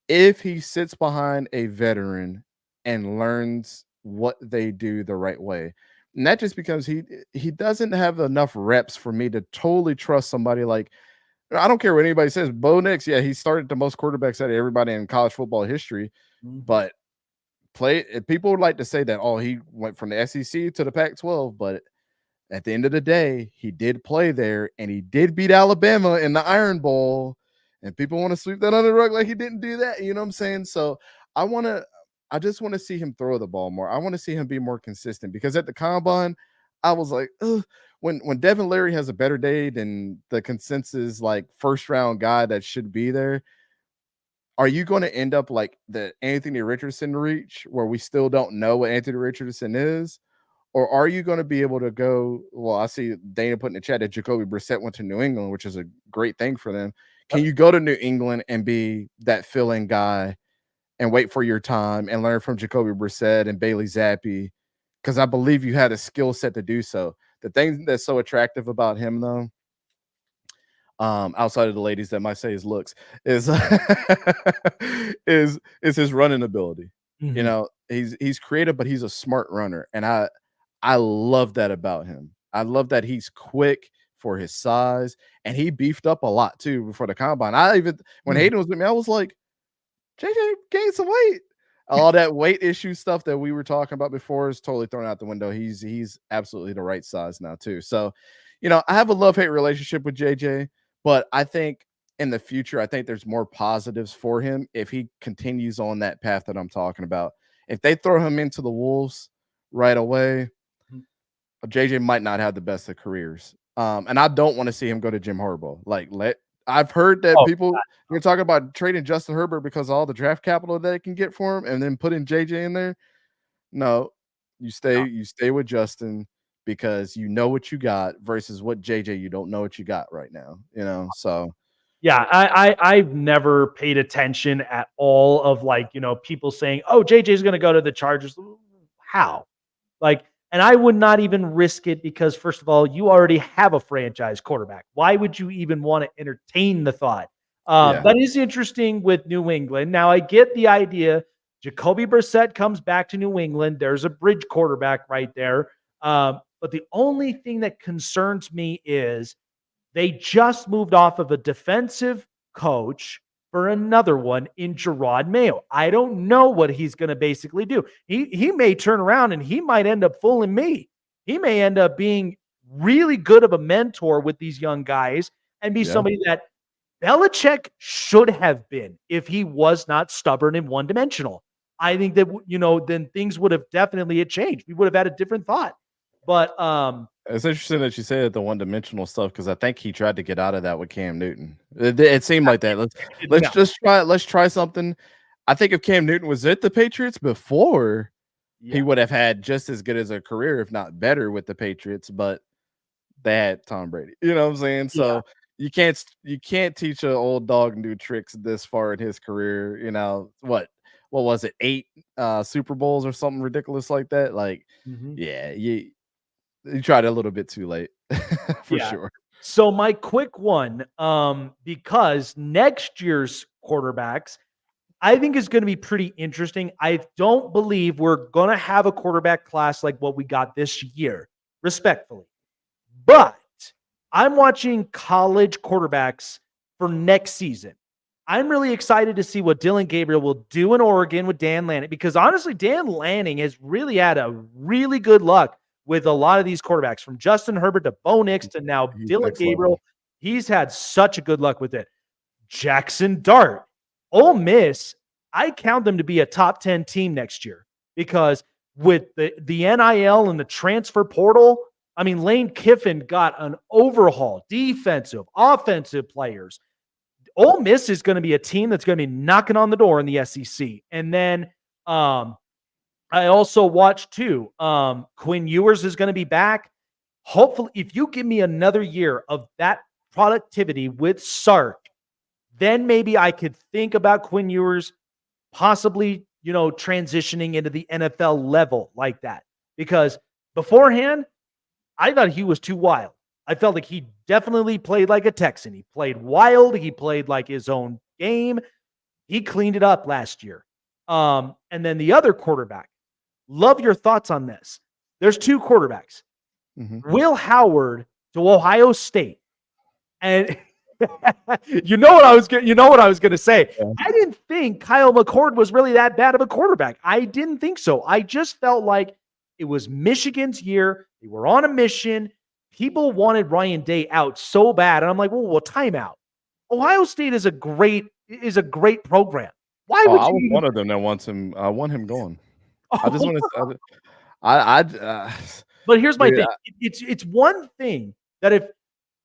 if he sits behind a veteran and learns what they do the right way. And that just because he doesn't have enough reps for me to totally trust somebody like, I don't care what anybody says. Bo Nix, yeah, he started the most quarterbacks out of everybody in college football history, but people would like to say that, he went from the SEC to the Pac-12, but at the end of the day, he did play there and he did beat Alabama in the Iron Bowl, and people want to sweep that under the rug like he didn't do that. You know what I'm saying? So I just want to see him throw the ball more. I want to see him be more consistent, because at the combine, I was like, when Devin Leary has a better day than the consensus like first round guy that should be there, are you going to end up like the Anthony Richardson reach where we still don't know what Anthony Richardson is? Or are you going to be able to go, well, I see Dana put in the chat that Jacoby Brissett went to New England, which is a great thing for them. Can you go to New England and be that fill-in guy and wait for your time and learn from Jacoby Brissett and Bailey Zappi? Because I believe you had a skill set to do so. The thing that's so attractive about him, though, outside of the ladies that might say his looks, is is his running ability. Mm-hmm. He's creative, but he's a smart runner, and I love that about him. I love that he's quick for his size, and he beefed up a lot too before the combine. When Hayden was with me, I was like, JJ gained some weight. All that weight issue stuff that we were talking about before is totally thrown out the window. He's absolutely the right size now too. So, I have a love-hate relationship with JJ, but I think in the future, I think there's more positives for him if he continues on that path that I'm talking about. If they throw him into the Wolves right away, JJ might not have the best of careers. And I don't want to see him go to Jim Harbaugh. I've heard that you're talking about trading Justin Herbert because of all the draft capital that they can get for him, and then putting JJ in there. No, you stay with Justin because you know what you got versus what JJ you don't know what you got right now. So. Yeah, I've never paid attention at all of people saying, "Oh, JJ's going to go to the Chargers." How? And I would not even risk it because first of all, you already have a franchise quarterback. Why would you even want to entertain the thought? That is interesting with New England. Now I get the idea. Jacoby Brissett comes back to New England. There's a bridge quarterback right there. But the only thing that concerns me is they just moved off of a defensive coach for another one in Gerard Mayo. I don't know what he's going to basically do. He may turn around and he might end up fooling me. He may end up being really good of a mentor with these young guys and be somebody that Belichick should have been if he was not stubborn and one-dimensional. I think that, then things would have definitely changed. We would have had a different thought. But it's interesting that you say the one-dimensional stuff because I think he tried to get out of that with Cam Newton. It seemed like that. Let's try something. I think if Cam Newton was at the Patriots before, he would have had just as good as a career, if not better, with the Patriots. But they had Tom Brady. You know what I'm saying? So you can't teach an old dog new tricks this far in his career. What was it? 8 Super Bowls or something ridiculous like that? You tried a little bit too late for sure. So my quick one, because next year's quarterbacks, I think is going to be pretty interesting. I don't believe we're going to have a quarterback class like what we got this year, respectfully. But I'm watching college quarterbacks for next season. I'm really excited to see what Dylan Gabriel will do in Oregon with Dan Lanning, because honestly, Dan Lanning has really had a really good luck with a lot of these quarterbacks, from Justin Herbert to Bo Nix to now Dylan Gabriel. He's had such a good luck with it. Jackson Dart, Ole Miss, I count them to be a top 10 team next year because with the NIL and the transfer portal, I mean, Lane Kiffin got an overhaul, defensive, offensive players. Ole Miss is going to be a team that's going to be knocking on the door in the SEC. And then I also watched too. Quinn Ewers is going to be back. Hopefully, if you give me another year of that productivity with Sark, then maybe I could think about Quinn Ewers possibly, transitioning into the NFL level like that. Because beforehand, I thought he was too wild. I felt like he definitely played like a Texan. He played wild. He played like his own game. He cleaned it up last year. And then the other quarterback, love your thoughts on this. There's 2 quarterbacks. Mm-hmm. Will Howard to Ohio State. And you know what I was going to say. Yeah. I didn't think Kyle McCord was really that bad of a quarterback. I didn't think so. I just felt like it was Michigan's year. They were on a mission. People wanted Ryan Day out so bad. And I'm like, well, timeout. Ohio State is a great program. Why would you? I was one of them that wants him. I want him going. I just want to. But here's my thing. It's one thing that if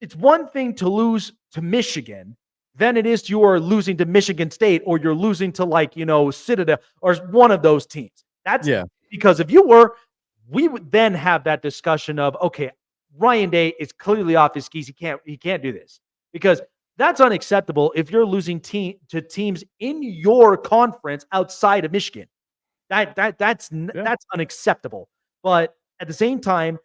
it's one thing to lose to Michigan, than it is you are losing to Michigan State or you're losing to Citadel or one of those teams. That's because if you were, we would then have that discussion of, okay, Ryan Day is clearly off his skis. He can't do this, because that's unacceptable if you're losing to teams in your conference outside of Michigan. That's unacceptable. But at the same time,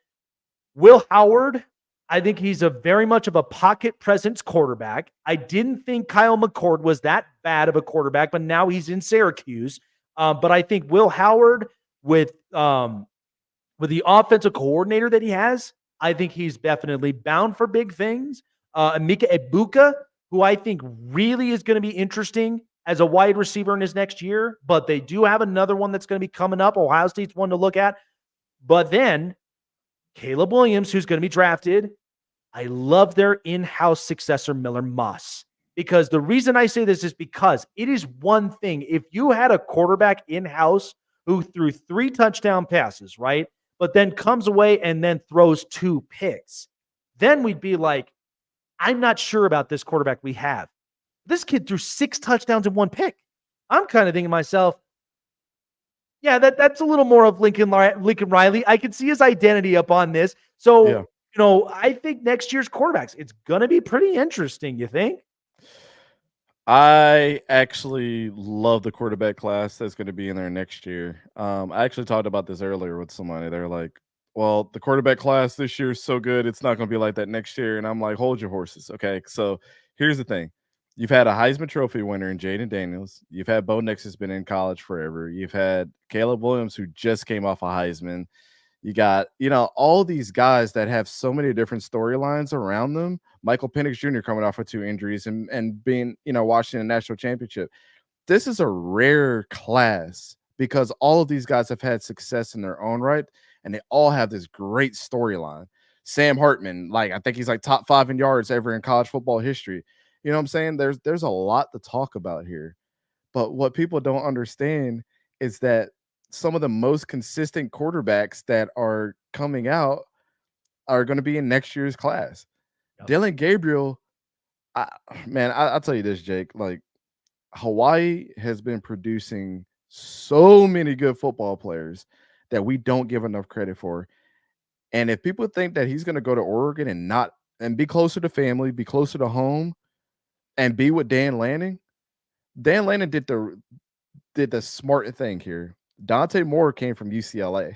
Will Howard, I think he's a very much of a pocket presence quarterback. I didn't think Kyle McCord was that bad of a quarterback, but now he's in Syracuse. But I think Will Howard with the offensive coordinator that he has, I think he's definitely bound for big things. Emeka Egbuka, who I think really is going to be interesting as a wide receiver in his next year, but they do have another one that's going to be coming up. Ohio State's one to look at. But then Caleb Williams, who's going to be drafted. I love their in-house successor, Miller Moss, because the reason I say this is because it is one thing. If you had a quarterback in-house who threw 3 touchdown passes, right, but then comes away and then throws 2 picks, then we'd be like, I'm not sure about this quarterback we have. This kid threw 6 touchdowns and 1 pick. I'm kind of thinking to myself, yeah, that's a little more of Lincoln Riley. I can see his identity up on this. So, I think next year's quarterbacks, it's going to be pretty interesting, you think? I actually love the quarterback class that's going to be in there next year. I actually talked about this earlier with somebody. They're like, well, the quarterback class this year is so good, it's not going to be like that next year. And I'm like, hold your horses. Okay. So here's the thing. You've had a Heisman Trophy winner in Jaden Daniels. You've had Bo Nix, has been in college forever. You've had Caleb Williams, who just came off a Heisman. You got, all these guys that have so many different storylines around them. Michael Penix Jr. coming off of 2 injuries and being, Washington national championship. This is a rare class because all of these guys have had success in their own right, and they all have this great storyline. Sam Hartman, I think he's top 5 in yards ever in college football history. You know what I'm saying? There's a lot to talk about here. But what people don't understand is that some of the most consistent quarterbacks that are coming out are going to be in next year's class. Yep. Dylan Gabriel, I'll tell you this, Jake. Hawaii has been producing so many good football players that we don't give enough credit for. And if people think that he's going to go to Oregon and be closer to family, be closer to home, and be with Dan Lanning did the smart thing here. Dante Moore came from UCLA.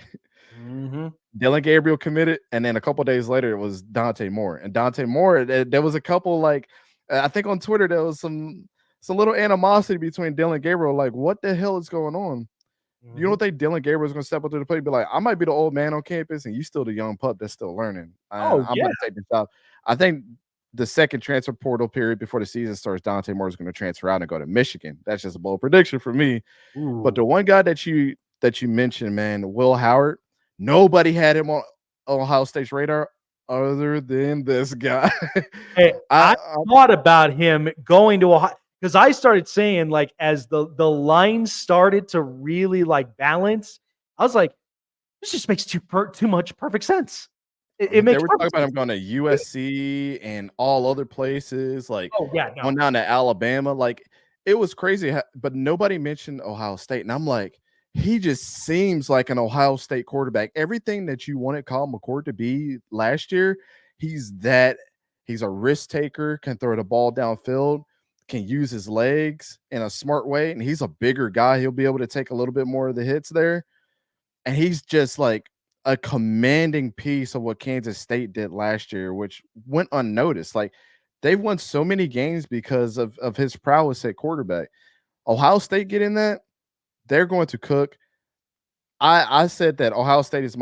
Mm-hmm. Dylan Gabriel committed, and then a couple days later, it was Dante Moore. And Dante Moore, there was a couple, I think on Twitter, there was some little animosity between Dylan Gabriel. What the hell is going on? Mm-hmm. You don't think Dylan Gabriel is going to step up to the plate and be like, I might be the old man on campus, and you still the young pup that's still learning. I'm going to take this job. I think the second transfer portal period before the season starts, Dante Moore is going to transfer out and go to Michigan. That's just a bold prediction for me. Ooh. But the one guy that you mentioned, man, Will Howard, nobody had him on Ohio State's radar other than this guy. Hey, I thought about him going to Ohio because I started saying, as the line started to really balance, I was like, this just makes too much perfect sense. It makes. They were talking about him going to USC and all other places, going down to Alabama. It was crazy, but nobody mentioned Ohio State. And I'm like, he just seems like an Ohio State quarterback. Everything that you wanted Kyle McCord to be last year, he's that. He's a risk taker, can throw the ball downfield, can use his legs in a smart way. And he's a bigger guy. He'll be able to take a little bit more of the hits there. And he's just a commanding piece of what Kansas State did last year, which went unnoticed. They've won so many games because of his prowess at quarterback. Ohio State get in that, they're going to cook. I said that Ohio State is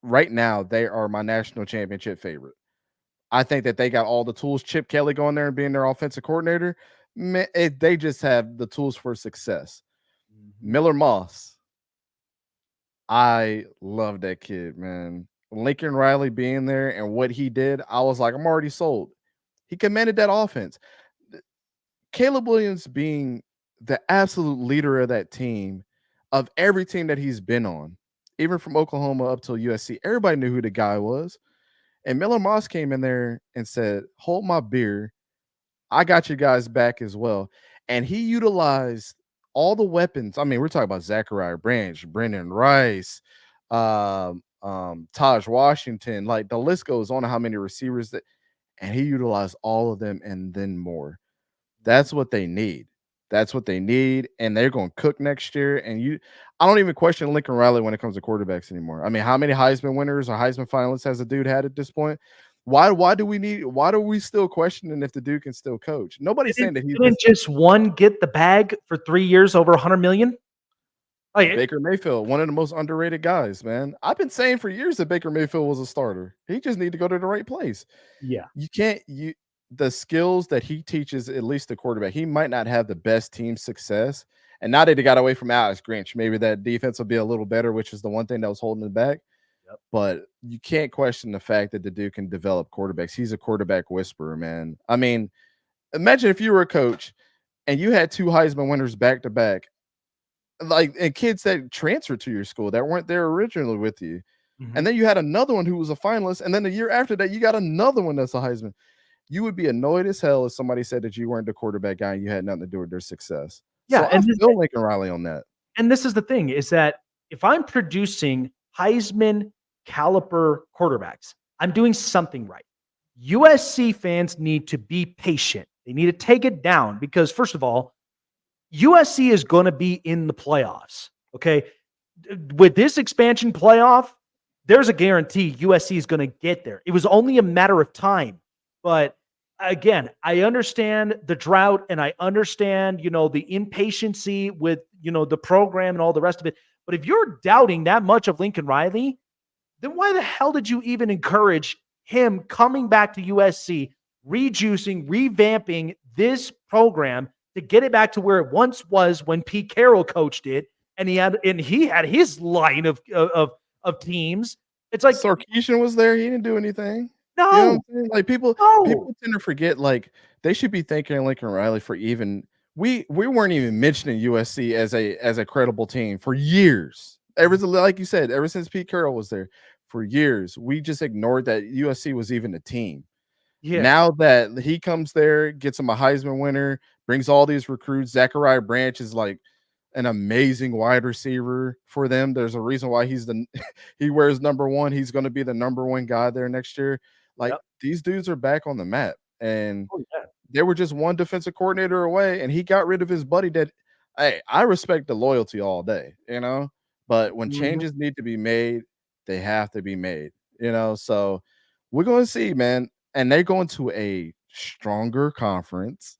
right now, they are my national championship favorite. I think that they got all the tools. Chip Kelly going there and being their offensive coordinator, they just have the tools for success. Mm-hmm. Miller Moss, I love that kid, man. Lincoln Riley being there and what he did, I was like, I'm already sold. He commanded that offense. Caleb Williams being the absolute leader of that team, of every team that he's been on, even from Oklahoma up till USC, everybody knew who the guy was. And Miller Moss came in there and said, hold my beer. I got you guys back as well. And he utilized all the weapons. I mean, we're talking about Zachariah Branch, Brendan Rice, Taj Washington. The list goes on how many receivers and he utilized all of them and then more. That's what they need. That's what they need. And they're going to cook next year. And I don't even question Lincoln Riley when it comes to quarterbacks anymore. I mean, how many Heisman winners or Heisman finalists has the dude had at this point? Why do we still questioning if the dude can still coach? Nobody's saying that he didn't just one get the bag for 3 years over $100 million. Baker Mayfield, one of the most underrated guys, man. I've been saying for years that Baker Mayfield was a starter. He just need to go to the right place. Yeah. The skills that he teaches, at least the quarterback, he might not have the best team success. And now that he got away from Alex Grinch, maybe that defense will be a little better, which is the one thing that was holding it back. Yep. But you can't question the fact that the dude can develop quarterbacks. He's a quarterback whisperer, man. I mean, imagine if you were a coach and you had 2 Heisman winners back to back, and kids that transferred to your school that weren't there originally with you. And then you had another one who was a finalist. And then the year after that, you got another one that's a Heisman. You would be annoyed as hell if somebody said that you weren't the quarterback guy and you had nothing to do with their success. Yeah, so I feel Lincoln Riley on that. And this is the thing, is that if I'm producing Heisman caliber quarterbacks, I'm doing something right. USC fans need to be patient. They need to take it down because, first of all, USC is going to be in the playoffs. Okay. With this expansion playoff, there's a guarantee USC is going to get there. It was only a matter of time. But again, I understand the drought and I understand, the impatiency with, the program and all the rest of it. But if you're doubting that much of Lincoln Riley, then why the hell did you even encourage him coming back to USC, rejuicing, revamping this program to get it back to where it once was when Pete Carroll coached it, and he had his line of teams. It's like Sarkisian was there; he didn't do anything. No, you know like people tend to forget. Like they should be thanking Lincoln Riley for even we weren't even mentioning USC as a credible team for years. Like you said, ever since Pete Carroll was there, for years we just ignored that USC was even a team. Yeah. Now that he comes there, gets him a Heisman winner, brings all these recruits. Zachariah Branch is like an amazing wide receiver for them. There's a reason why he wears number 1. He's going to be the number 1 guy there next year. Like these dudes are back on the map, and they were just one defensive coordinator away, and he got rid of his buddy. That I respect the loyalty all day, but when changes need to be made, they have to be made, So we're going to see, man. And they're going to a stronger conference.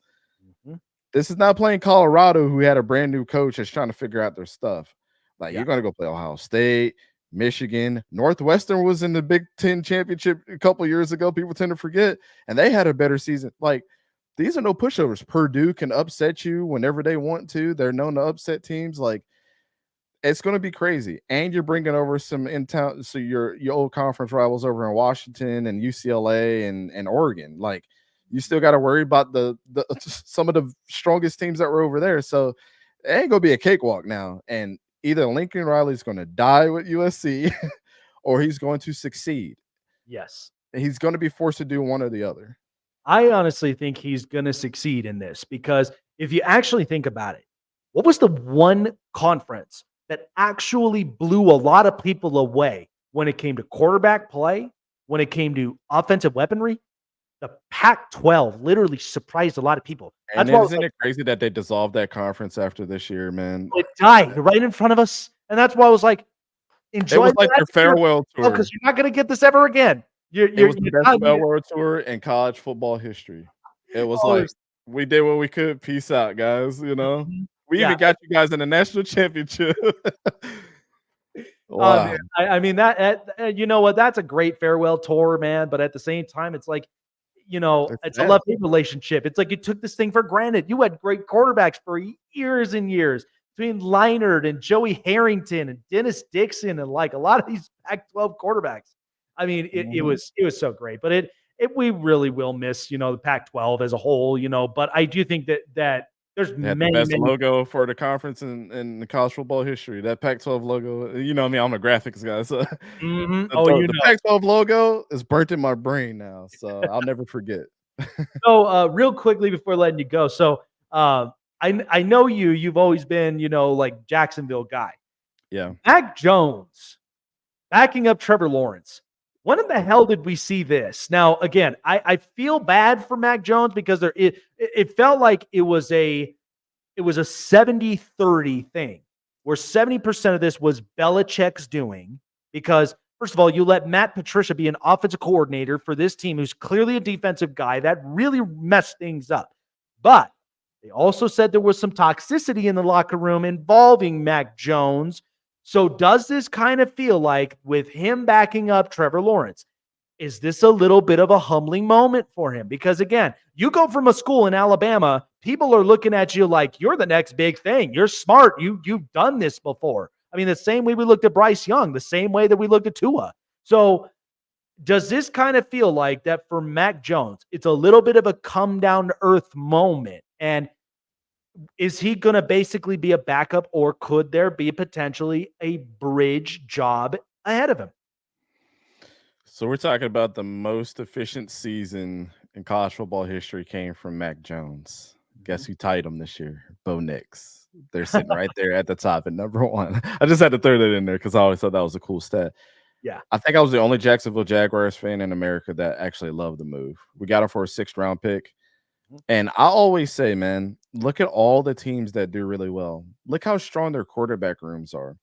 This is not playing Colorado, who had a brand new coach that's trying to figure out their stuff. Like you're going to go play Ohio State, Michigan, Northwestern was in the Big Ten championship a couple years ago. People tend to forget, and they had a better season. Like these are no pushovers. Purdue can upset you whenever they want to. They're known to upset teams. Like it's going to be crazy. And you're bringing over some in town. So your old conference rivals over in Washington and UCLA and Oregon. Like you still got to worry about the some of the strongest teams that were over there. So it ain't going to be a cakewalk now. And either Lincoln Riley's going to die with USC or he's going to succeed. Yes. He's going to be forced to do one or the other. I honestly think he's going to succeed in this because if you actually think about it, what was the one conference that actually blew a lot of people away when it came to quarterback play, when it came to offensive weaponry? The Pac-12 literally surprised a lot of people. And isn't it crazy that they dissolved that conference after this year, man? It died right in front of us. And that's why I was like, enjoy. It was like their farewell tour. Because you're not going to get this ever again. It was the best farewell tour in college football history. It was like, we did what we could. Peace out, guys. We even got you guys in the national championship. Wow. I mean, that you know what? That's a great farewell tour, man. But at the same time, it's like, it's a love-hate relationship. It's like you took this thing for granted. You had great quarterbacks for years and years between Leinart and Joey Harrington and Dennis Dixon and like a lot of these Pac-12 quarterbacks. I mean, it was so great. But we really will miss, the Pac-12 as a whole, But I do think that there's the best logo for the conference in the college football history. That Pac-12 logo, I mean, I'm a graphics guy, so the Pac-12 logo is burnt in my brain now, so I'll never forget. So, real quickly before letting you go, so I know you've always been, like Jacksonville guy. Yeah. Mac Jones backing up Trevor Lawrence. When in the hell did we see this? Now, again, I feel bad for Mac Jones because it felt like it was a 70-30 thing where 70% of this was Belichick's doing because, first of all, you let Matt Patricia be an offensive coordinator for this team who's clearly a defensive guy. That really messed things up. But they also said there was some toxicity in the locker room involving Mac Jones. So does this kind of feel like with him backing up Trevor Lawrence, is this a little bit of a humbling moment for him? Because again, you go from a school in Alabama, people are looking at you like you're the next big thing. You're smart. You've done this before. I mean, the same way we looked at Bryce Young, the same way that we looked at Tua. So does this kind of feel like that for Mac Jones, it's a little bit of a come down to earth moment? And is he going to basically be a backup, or could there be potentially a bridge job ahead of him? So we're talking about the most efficient season in college football history came from Mac Jones. Guess who tied him this year? Bo Nix. They're sitting right there at the top at number one. I just had to throw that in there because I always thought that was a cool stat. Yeah. I think I was the only Jacksonville Jaguars fan in America that actually loved the move. We got him for a 6th round pick. And I always say, man, look at all the teams that do really well. Look how strong their quarterback rooms are.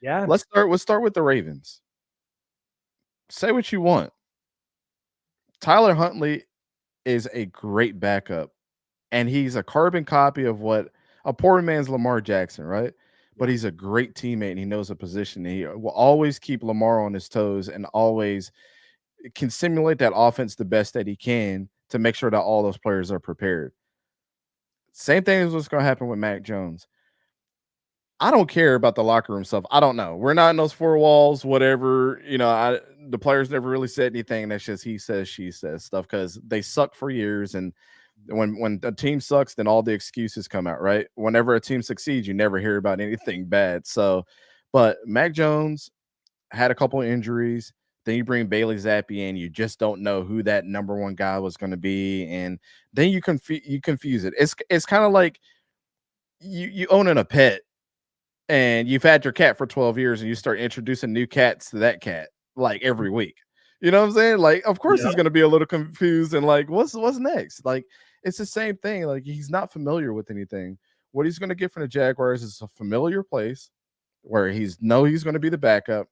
Yeah. Let's start with the Ravens. Say what you want. Tyler Huntley is a great backup, and he's a carbon copy of what a poor man's Lamar Jackson, right? But he's a great teammate, and he knows a position. And he will always keep Lamar on his toes and always can simulate that offense the best that he can to make sure that all those players are prepared. Same thing is what's going to happen with Mac Jones. I don't care about the locker room stuff. I don't know. We're not in those 4 walls, whatever. The players never really said anything. That's just he says, she says stuff because they suck for years. And when a team sucks, then all the excuses come out, right? Whenever a team succeeds, you never hear about anything bad. So, but Mac Jones had a couple of injuries. Then you bring Bailey Zappi in. You just don't know who that number 1 guy was going to be. And then you confuse it. It's kind of like you owning a pet. And you've had your cat for 12 years and you start introducing new cats to that cat like every week. You know what I'm saying? Like, of course he's going to be a little confused and like, what's next? Like, it's the same thing. Like, he's not familiar with anything. What he's going to get from the Jaguars is a familiar place where he's going to be the backup,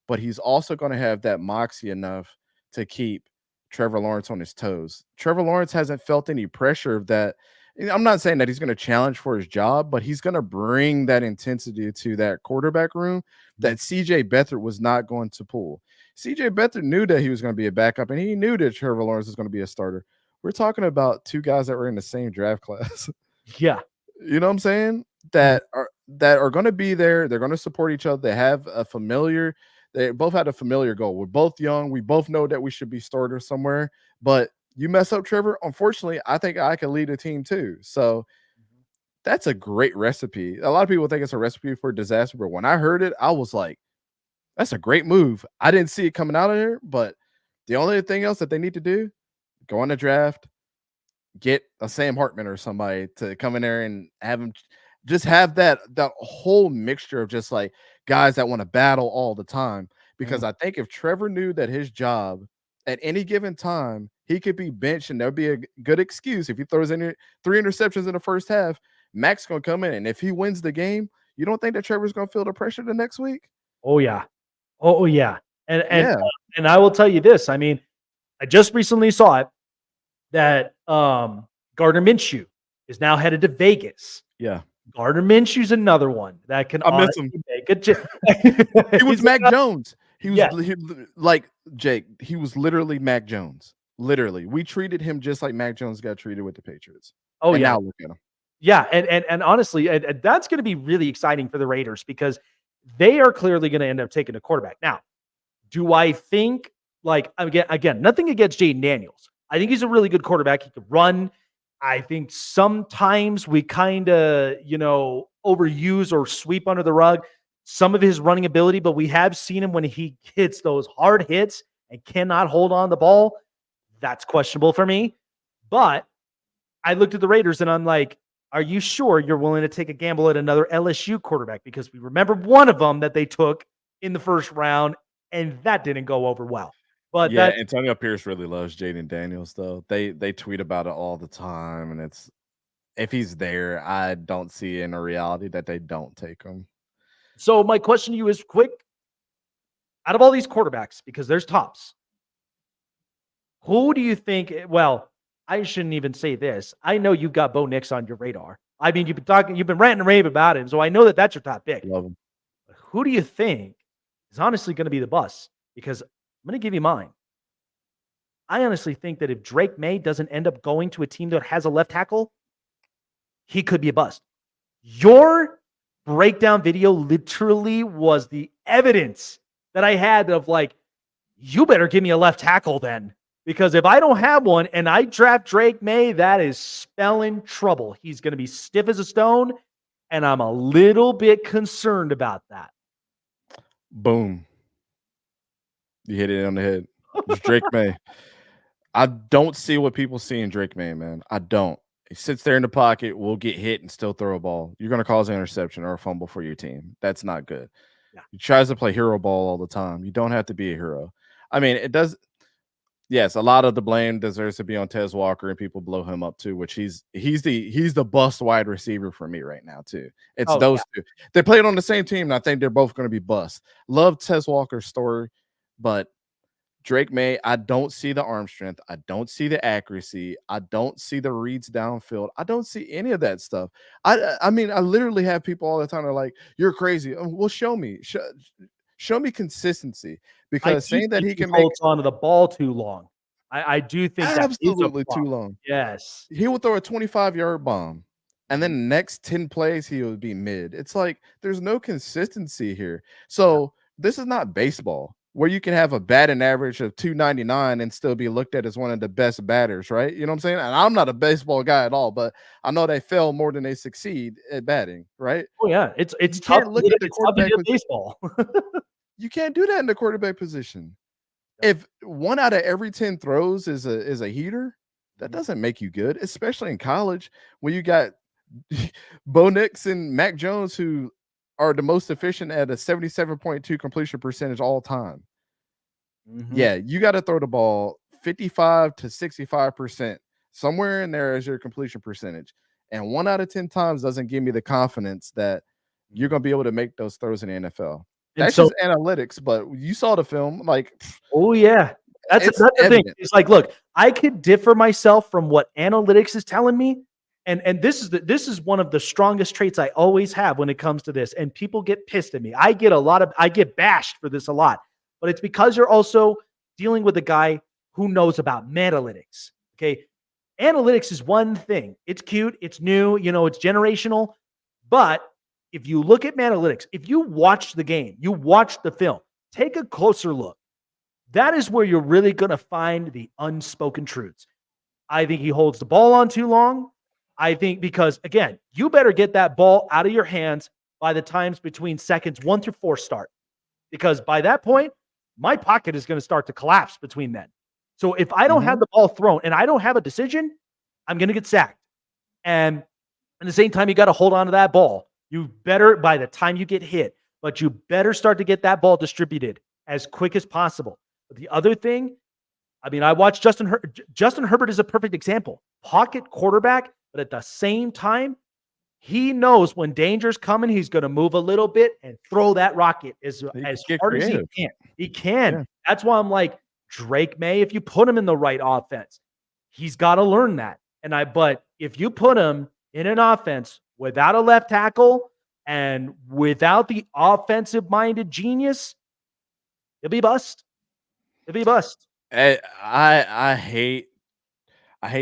but he's also going to have that moxie enough to keep Trevor Lawrence on his toes. Trevor Lawrence hasn't felt any pressure of that. I'm not saying that he's going to challenge for his job, but he's going to bring that intensity to that quarterback room that CJ Beathard was not going to pull. CJ Beathard knew that he was going to be a backup, and he knew that Trevor Lawrence was going to be a starter. We're talking about 2 guys that were in the same draft class. Yeah. You know what I'm saying? That are going to be there. They're going to support each other. They have a familiar. They both had a familiar goal. We're both young. We both know that we should be starters somewhere, but you mess up Trevor, unfortunately, I think I can lead a team too. So that's a great recipe. A lot of people think it's a recipe for disaster, but when I heard it, I was like, that's a great move. I didn't see it coming out of there, but the only thing else that they need to do, go on the draft, get a Sam Hartman or somebody to come in there and have him just have that whole mixture of just like guys that want to battle all the time. Because I think if Trevor knew that his job at any given time, he could be benched and there'll be a good excuse. If he throws in 3 interceptions in the first half, Mac's going to come in. And if he wins the game, you don't think that Trevor's going to feel the pressure the next week? Oh, yeah. Oh, yeah. And I will tell you this. I mean, I just recently saw it that Gardner Minshew is now headed to Vegas. Yeah. Gardner Minshew's another one that can honestly make a He was Mac Jones. He was like Jake. He was literally Mac Jones. Literally, we treated him just like Mac Jones got treated with the Patriots. Oh, and yeah. Now look at him. Yeah, and honestly, that's going to be really exciting for the Raiders because they are clearly going to end up taking a quarterback. Now, do I think, like, again, nothing against Jaden Daniels. I think he's a really good quarterback. He could run. I think sometimes we kind of, overuse or sweep under the rug some of his running ability, but we have seen him when he hits those hard hits and cannot hold on the ball. That's questionable for me. But I looked at the Raiders and I'm like, are you sure you're willing to take a gamble at another LSU quarterback? Because we remember one of them that they took in the first round, and that didn't go over well. But yeah, Antonio Pierce really loves Jaden Daniels, though. They tweet about it all the time, and it's if he's there, I don't see in a reality that they don't take him. So my question to you is quick. Out of all these quarterbacks, because there's tops, who do you think, well, I shouldn't even say this. I know you've got Bo Nix on your radar. I mean, you've been ranting and raving about him, so I know that that's your top pick. Love him. But who do you think is honestly going to be the bust? Because I'm going to give you mine. I honestly think that if Drake May doesn't end up going to a team that has a left tackle, he could be a bust. Your breakdown video literally was the evidence that I had of like, you better give me a left tackle then. Because if I don't have one and I draft Drake May, that is spelling trouble. He's going to be stiff as a stone, and I'm a little bit concerned about that. Boom. You hit it on the head. It's Drake May. I don't see what people see in Drake May, man. I don't. He sits there in the pocket, will get hit and still throw a ball. You're going to cause an interception or a fumble for your team. That's not good. Yeah. He tries to play hero ball all the time. You don't have to be a hero. I mean, it does. Yes, a lot of the blame deserves to be on Tez Walker, and people blow him up too. Which he's the bust wide receiver for me right now too. It's those two. They played on the same team, and I think they're both going to be bust. Love Tez Walker's story, but Drake May, I don't see the arm strength. I don't see the accuracy. I don't see the reads downfield. I don't see any of that stuff. I mean, I literally have people all the time that are like, "You're crazy." Well, show me. Show me consistency, because saying that he can make holds onto the ball too long. I do think absolutely that too long. Yes, he will throw a 25-yard bomb, and then the next 10 plays he would be mid. It's like there's no consistency here. So this is not baseball where you can have a batting average of 299 and still be looked at as one of the best batters, right? You know what I'm saying? And I'm not a baseball guy at all, but I know they fail more than they succeed at batting, right? Oh yeah, it's You tough. can't look at the It's tough to quarterback do baseball. You can't do that in the quarterback position. If 1 out of every 10 throws is a heater, that doesn't make you good, especially in college when you got Bo Nix and Mac Jones, who are the most efficient at a 77.2 completion percentage all time. Yeah, you got to throw the ball 55 to 65%, somewhere in there as your completion percentage. And 1 out of 10 times doesn't give me the confidence that you're going to be able to make those throws in the NFL. That's just analytics, but you saw the film, like, oh yeah, that's the thing. It's like, look, I could differ myself from what analytics is telling me, and this is one of the strongest traits I always have when it comes to this. And people get pissed at me. I get bashed for this a lot, but it's because you're also dealing with a guy who knows about metalytics. Okay, analytics is one thing. It's cute, it's new, it's generational, but if you look at Manalytics, if you watch the game, you watch the film, take a closer look. That is where you're really going to find the unspoken truths. I think he holds the ball on too long. I think because, again, you better get that ball out of your hands by the times between seconds 1 through 4 start. Because by that point, my pocket is going to start to collapse between then. So if I don't have the ball thrown and I don't have a decision, I'm going to get sacked. And at the same time, you got to hold on to that ball. You better, by the time you get hit, but you better start to get that ball distributed as quick as possible. But the other thing, I mean, I watched Justin Herbert is a perfect example. Pocket quarterback, but at the same time, he knows when danger's coming, he's going to move a little bit and throw that rocket as hard as he can. He can. Yeah. That's why I'm like, Drake May, if you put him in the right offense, he's got to learn that. But if you put him in an offense without a left tackle and without the offensive-minded genius, it'll be bust. It'll be bust. I hate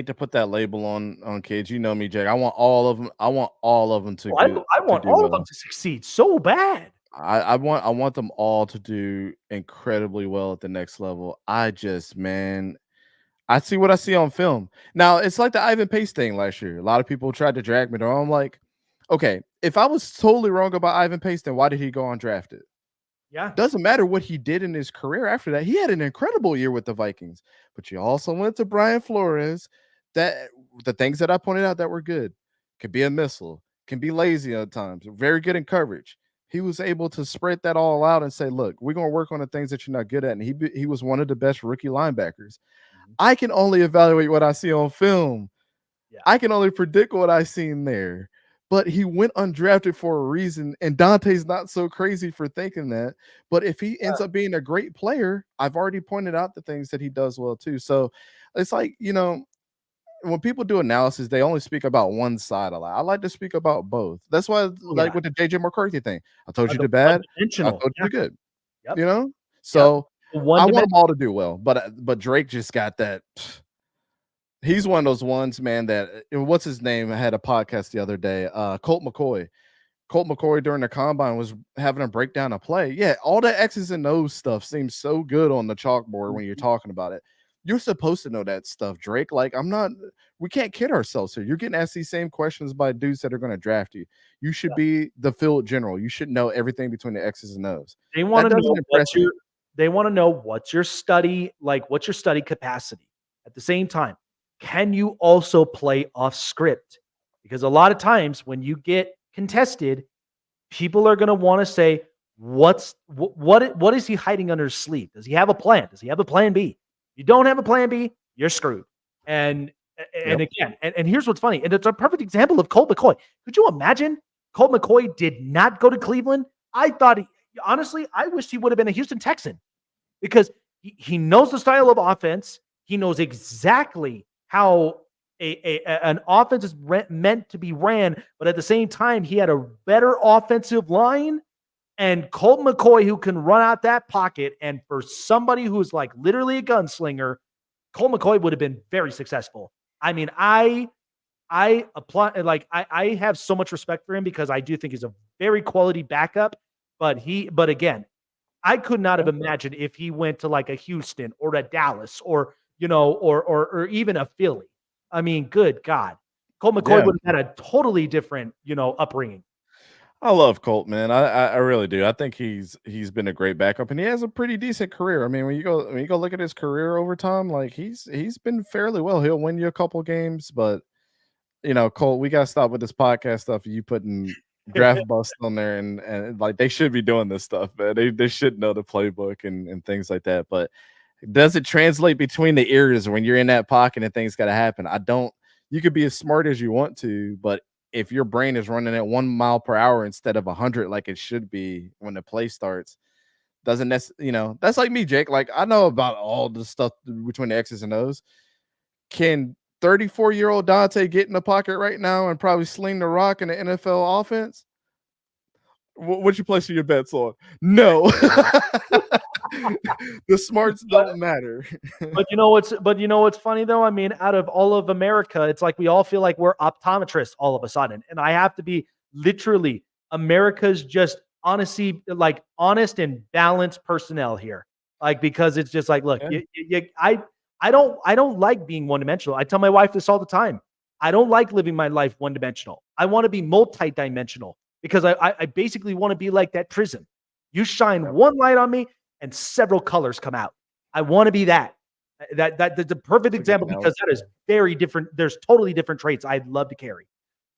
to put that label on kids. You know me, Jake. I want all of them. I want all of them to. I want all of them to succeed so bad. I want them all to do incredibly well at the next level. I see what I see on film. Now, it's like the Ivan Pace thing last year. A lot of people tried to drag me down. I'm like, okay, if I was totally wrong about Ivan Pace, then why did he go undrafted? Yeah. Doesn't matter what he did in his career after that. He had an incredible year with the Vikings. But you also went to Brian Flores. That the things that I pointed out that were good. Could be a missile. Can be lazy at times. Very good in coverage. He was able to spread that all out and say, look, we're going to work on the things that you're not good at. And he was one of the best rookie linebackers. I can only evaluate what I see on film. Yeah. I can only predict what I've seen there. But he went undrafted for a reason, and Dante's not so crazy for thinking that. But if he ends up being a great player, I've already pointed out the things that he does well too. So it's like, when people do analysis, they only speak about one side a lot. I like to speak about both. That's why, with the JJ McCarthy thing, I told you the bad, I told you the good. Yep. So I want them all to do well. But Drake just got that. He's one of those ones, man, that what's his name? I had a podcast the other day. Colt McCoy. Colt McCoy during the combine was having a breakdown of play. Yeah, all the X's and O's stuff seems so good on the chalkboard when you're talking about it. You're supposed to know that stuff, Drake. Like, we can't kid ourselves here. You're getting asked these same questions by dudes that are going to draft you. You should be the field general. You should know everything between the X's and O's. They want to know They want to know what's your study capacity. At the same time, can you also play off script? Because a lot of times when you get contested, people are going to want to say, what is he hiding under his sleeve? Does he have a plan? Does he have a plan B? If you don't have a plan B, you're screwed. And again, and here's what's funny. And it's a perfect example of Colt McCoy. Could you imagine Colt McCoy did not go to Cleveland? I thought, honestly, I wished he would have been a Houston Texan because he knows the style of offense. He knows exactly how an offense is meant to be ran, but at the same time, he had a better offensive line. And Colt McCoy, who can run out that pocket, and for somebody who's like literally a gunslinger, Colt McCoy would have been very successful. I mean, I apply, like I have so much respect for him because I do think he's a very quality backup. But again, I could not have imagined if he went to like a Houston or a Dallas or or even a Philly. I mean, good God, Colt McCoy would have had a totally different upbringing. I love Colt, man. I really do. I think he's been a great backup, and he has a pretty decent career. I mean, when you go look at his career over time, like he's been fairly well. He'll win you a couple games, but Colt, we gotta stop with this podcast stuff. You putting draft bust on there, and like they should be doing this stuff, man. They should know the playbook and things like that. But does it translate between the ears when you're in that pocket and things gotta happen? I don't. You could be as smart as you want to, but if your brain is running at 1 mile per hour instead of 100, like it should be when the play starts, that's like me, Jake. Like I know about all the stuff between the X's and O's. Can 34-year-old Dante get in the pocket right now and probably sling the rock in the NFL offense? What you placing your bets on? No. The smarts don't matter. But you know what's funny though? I mean, out of all of America, it's like we all feel like we're optometrists all of a sudden. And I have to be literally America's just honest and balanced personnel here. Like, because it's just like, look, I don't like being one-dimensional. I tell my wife this all the time. I don't like living my life one-dimensional. I want to be multi-dimensional because I basically want to be like that prism. You shine one light on me and several colors come out. I want to be that. That's the perfect example because that is very different. There's totally different traits I'd love to carry.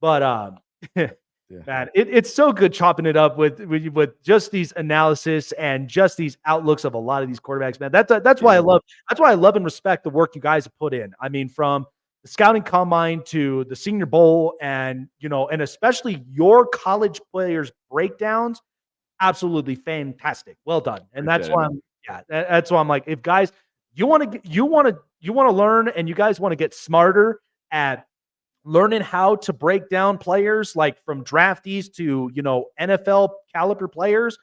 But man, it's so good chopping it up with just these analysis and just these outlooks of a lot of these quarterbacks, man. That's why I love and respect the work you guys have put in. I mean, from the scouting combine to the Senior Bowl and and especially your college players breakdowns. Absolutely fantastic. Well done. And that's why I'm like, if guys, you want to learn and you guys want to get smarter at learning how to break down players, like from draftees to, NFL caliber players,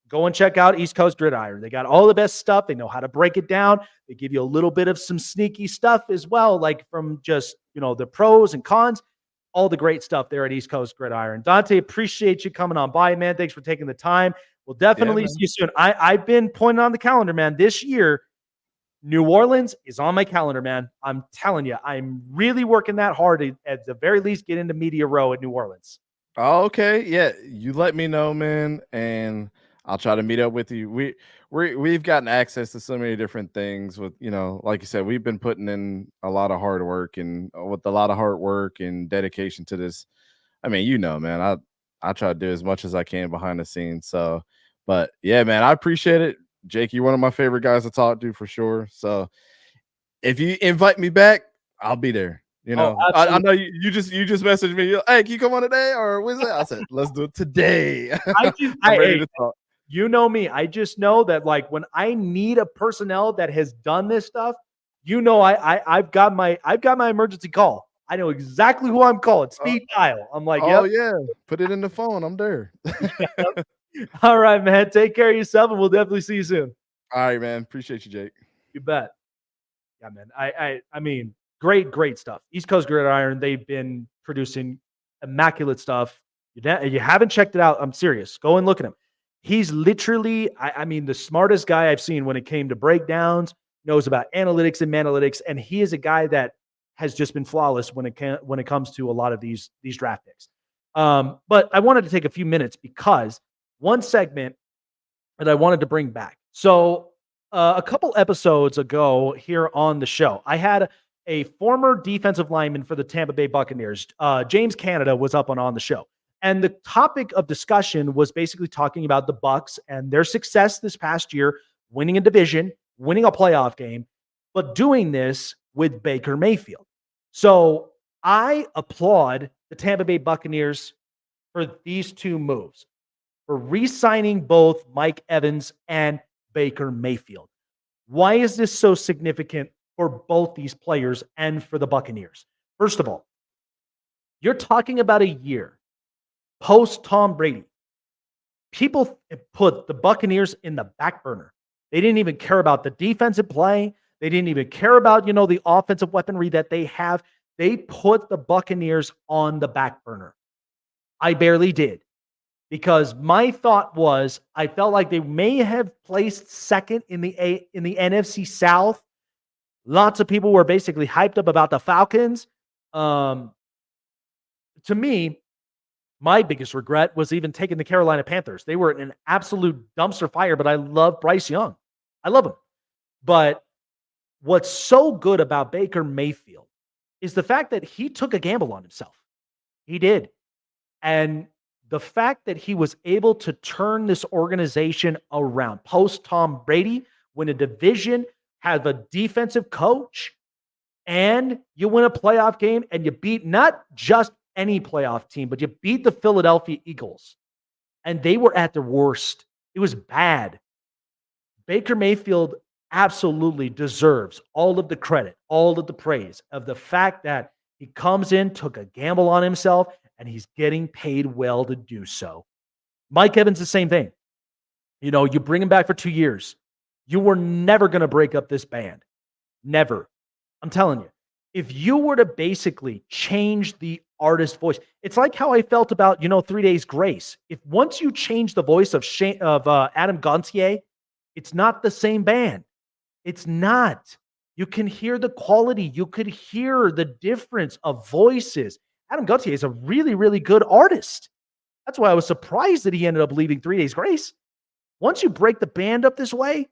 go and check out East Coast Gridiron. They got all the best stuff. They know how to break it down. They give you a little bit of some sneaky stuff as well, like from just, the pros and cons. All the great stuff there at East Coast Gridiron. Dante, appreciate you coming on by, man. Thanks for taking the time. We'll definitely see you soon. I've been pointing on the calendar, man. This year, New Orleans is on my calendar, man. I'm telling you, I'm really working that hard to, at the very least, get into Media Row at New Orleans. Oh, okay. Yeah, you let me know, man, and I'll try to meet up with you. We've gotten access to so many different things with, like you said, we've been putting in a lot of hard work and with a lot of hard work and dedication to this. I mean, man, I try to do as much as I can behind the scenes. So, but yeah, man, I appreciate it. Jake, you're one of my favorite guys to talk to for sure. So if you invite me back, I'll be there. I know you just messaged me. Hey, can you come on today or when's it? I said, let's do it today. I'm ready to talk. You know me. I just know that like when I need a personnel that has done this stuff, I've got my emergency call. I know exactly who I'm calling. Speed dial. I'm like, oh yeah, put it in the phone. I'm there. All right, man. Take care of yourself, and we'll definitely see you soon. All right, man. Appreciate you, Jake. You bet. Yeah, man. I mean, great stuff. East Coast Gridiron. They've been producing immaculate stuff. You haven't checked it out. I'm serious. Go and look at him. He's literally, I mean, the smartest guy I've seen when it came to breakdowns, knows about analytics and manalytics, and he is a guy that has just been flawless when it comes to a lot of these draft picks. But I wanted to take a few minutes because one segment that I wanted to bring back. So A couple episodes ago here on the show, I had a former defensive lineman for the Tampa Bay Buccaneers. James Canada was up on the show. And the topic of discussion was basically talking about the Bucs and their success this past year, winning a division, winning a playoff game, but doing this with Baker Mayfield. So I applaud the Tampa Bay Buccaneers for these two moves, for re-signing both Mike Evans and Baker Mayfield. Why is this so significant for both these players and for the Buccaneers? First of all, you're talking about a year post Tom Brady. People put the Buccaneers in the back burner. They didn't even care about the defensive play. They didn't even care about, the offensive weaponry that they have. They put the Buccaneers on the back burner. I barely did, because my thought was I felt like they may have placed second in the NFC South. Lots of people were basically hyped up about the Falcons. To me, my biggest regret was even taking the Carolina Panthers. They were an absolute dumpster fire, but I love Bryce Young. I love him. But what's so good about Baker Mayfield is the fact that he took a gamble on himself. He did. And the fact that he was able to turn this organization around post Tom Brady, win a division, have a defensive coach, and you win a playoff game, and you beat not just any playoff team, but you beat the Philadelphia Eagles. And they were at their worst. It was bad. Baker Mayfield absolutely deserves all of the credit, all of the praise of the fact that he comes in, took a gamble on himself, and he's getting paid well to do so. Mike Evans, the same thing. You bring him back for 2 years. You were never going to break up this band. Never. I'm telling you. If you were to basically change the artist voice, it's like how I felt about, 3 Days Grace. If once you change the voice of Adam Gontier, it's not the same band. It's not. You can hear the quality. You could hear the difference of voices. Adam Gontier is a really, really good artist. That's why I was surprised that he ended up leaving 3 Days Grace. Once you break the band up this way,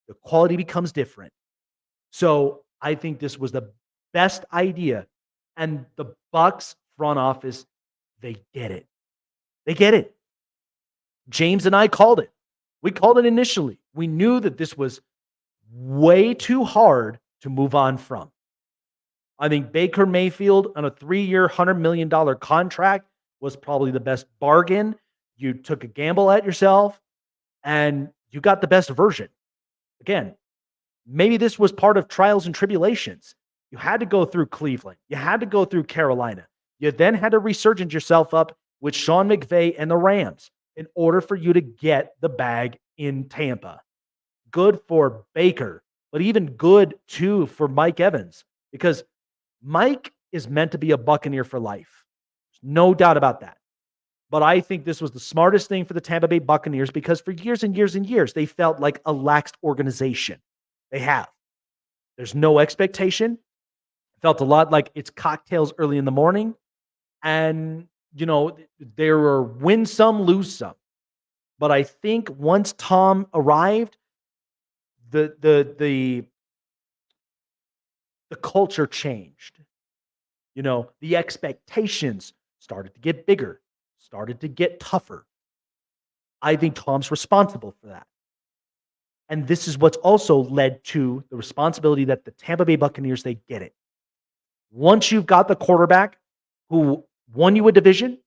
the quality becomes different. So I think this was the best idea. And the Bucs front office, they get it. They get it. James and I called it. We called it initially. We knew that this was way too hard to move on from. I think Baker Mayfield on a 3-year, $100 million contract was probably the best bargain. You took a gamble at yourself, and you got the best version. Again, maybe this was part of trials and tribulations. You had to go through Cleveland. You had to go through Carolina. You then had to resurgence yourself up with Sean McVay and the Rams in order for you to get the bag in Tampa. Good for Baker, but even good, too, for Mike Evans, because Mike is meant to be a Buccaneer for life. There's no doubt about that. But I think this was the smartest thing for the Tampa Bay Buccaneers, because for years and years and years, they felt like a laxed organization. They have. There's no expectation. It felt a lot like it's cocktails early in the morning. And, there were win some, lose some. But I think once Tom arrived, the culture changed. The expectations started to get bigger, started to get tougher. I think Tom's responsible for that. And this is what's also led to the responsibility that the Tampa Bay Buccaneers, they get it. Once you've got the quarterback who won you a division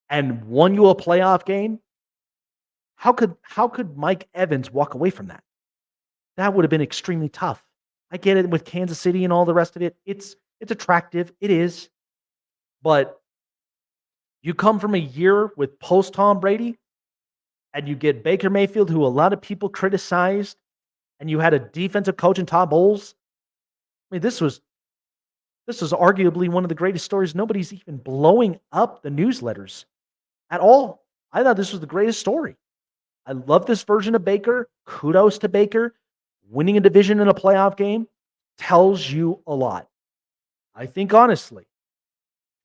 and won you a playoff game, how could Mike Evans walk away from that? That would have been extremely tough. I get it with Kansas City and all the rest of it. It's attractive. It is. But you come from a year with post Tom Brady, and you get Baker Mayfield, who a lot of people criticized, and you had a defensive coach in Todd Bowles. I mean, this was arguably one of the greatest stories. Nobody's even blowing up the newsletters at all. I thought this was the greatest story. I love this version of Baker. Kudos to Baker. Winning a division in a playoff game tells you a lot. I think honestly,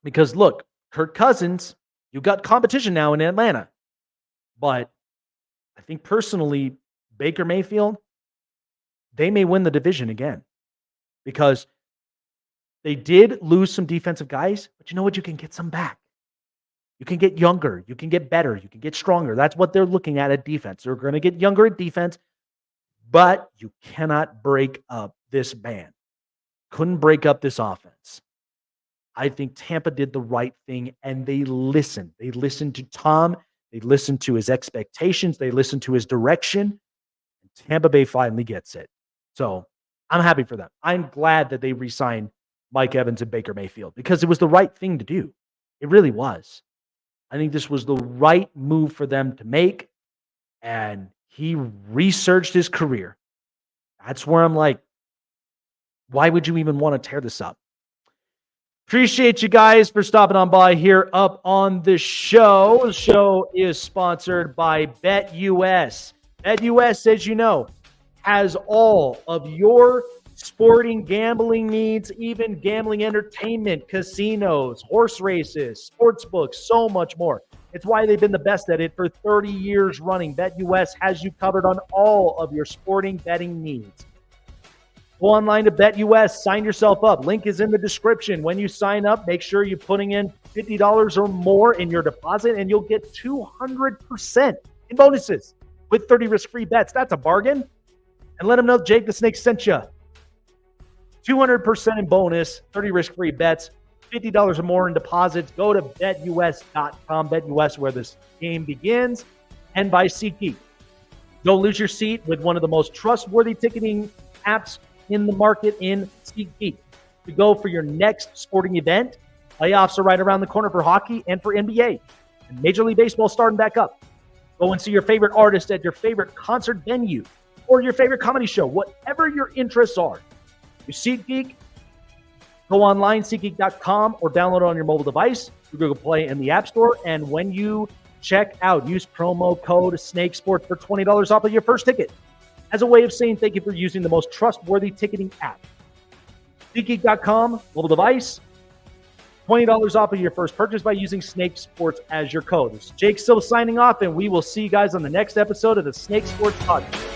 because look, Kirk Cousins, you got competition now in Atlanta. But I think personally, Baker Mayfield, they may win the division again because they did lose some defensive guys, but you know what? You can get some back. You can get younger. You can get better. You can get stronger. That's what they're looking at defense. They're going to get younger at defense, but you cannot break up this band. Couldn't break up this offense. I think Tampa did the right thing, and they listened. They listened to Tom. They listened to his expectations. They listened to his direction. And Tampa Bay finally gets it. So I'm happy for them. I'm glad that they re-signed Mike Evans and Baker Mayfield because it was the right thing to do. It really was. I think this was the right move for them to make, and he researched his career. That's where I'm like, why would you even want to tear this up? Appreciate you guys for stopping on by here up on the show. The show is sponsored by BetUS. BetUS, as you know, has all of your sporting gambling needs, even gambling entertainment, casinos, horse races, sports books, so much more. It's why they've been the best at it for 30 years running. BetUS has you covered on all of your sporting betting needs. Go online to BetUS, sign yourself up. Link is in the description. When you sign up, make sure you're putting in $50 or more in your deposit, and you'll get 200% in bonuses with 30 risk-free bets. That's a bargain. And let them know Jake the Snake sent you. 200% in bonus, 30 risk-free bets, $50 or more in deposits. Go to BetUS.com, BetUS, where this game begins, and by SeatGeek. Don't lose your seat with one of the most trustworthy ticketing apps in the market in SeatGeek. To go for your next sporting event, playoffs are right around the corner for hockey and for NBA. And Major League Baseball starting back up. Go and see your favorite artist at your favorite concert venue or your favorite comedy show, whatever your interests are. You SeatGeek, go online, SeatGeek.com, or download it on your mobile device through Google Play and the App Store. And when you check out, use promo code SNAKESPORTS for $20 off of your first ticket as a way of saying thank you for using the most trustworthy ticketing app. SeatGeek.com, mobile device, $20 off of your first purchase by using Snake Sports as your code. This is Jake Silva signing off, and we will see you guys on the next episode of the Snake Sports Podcast.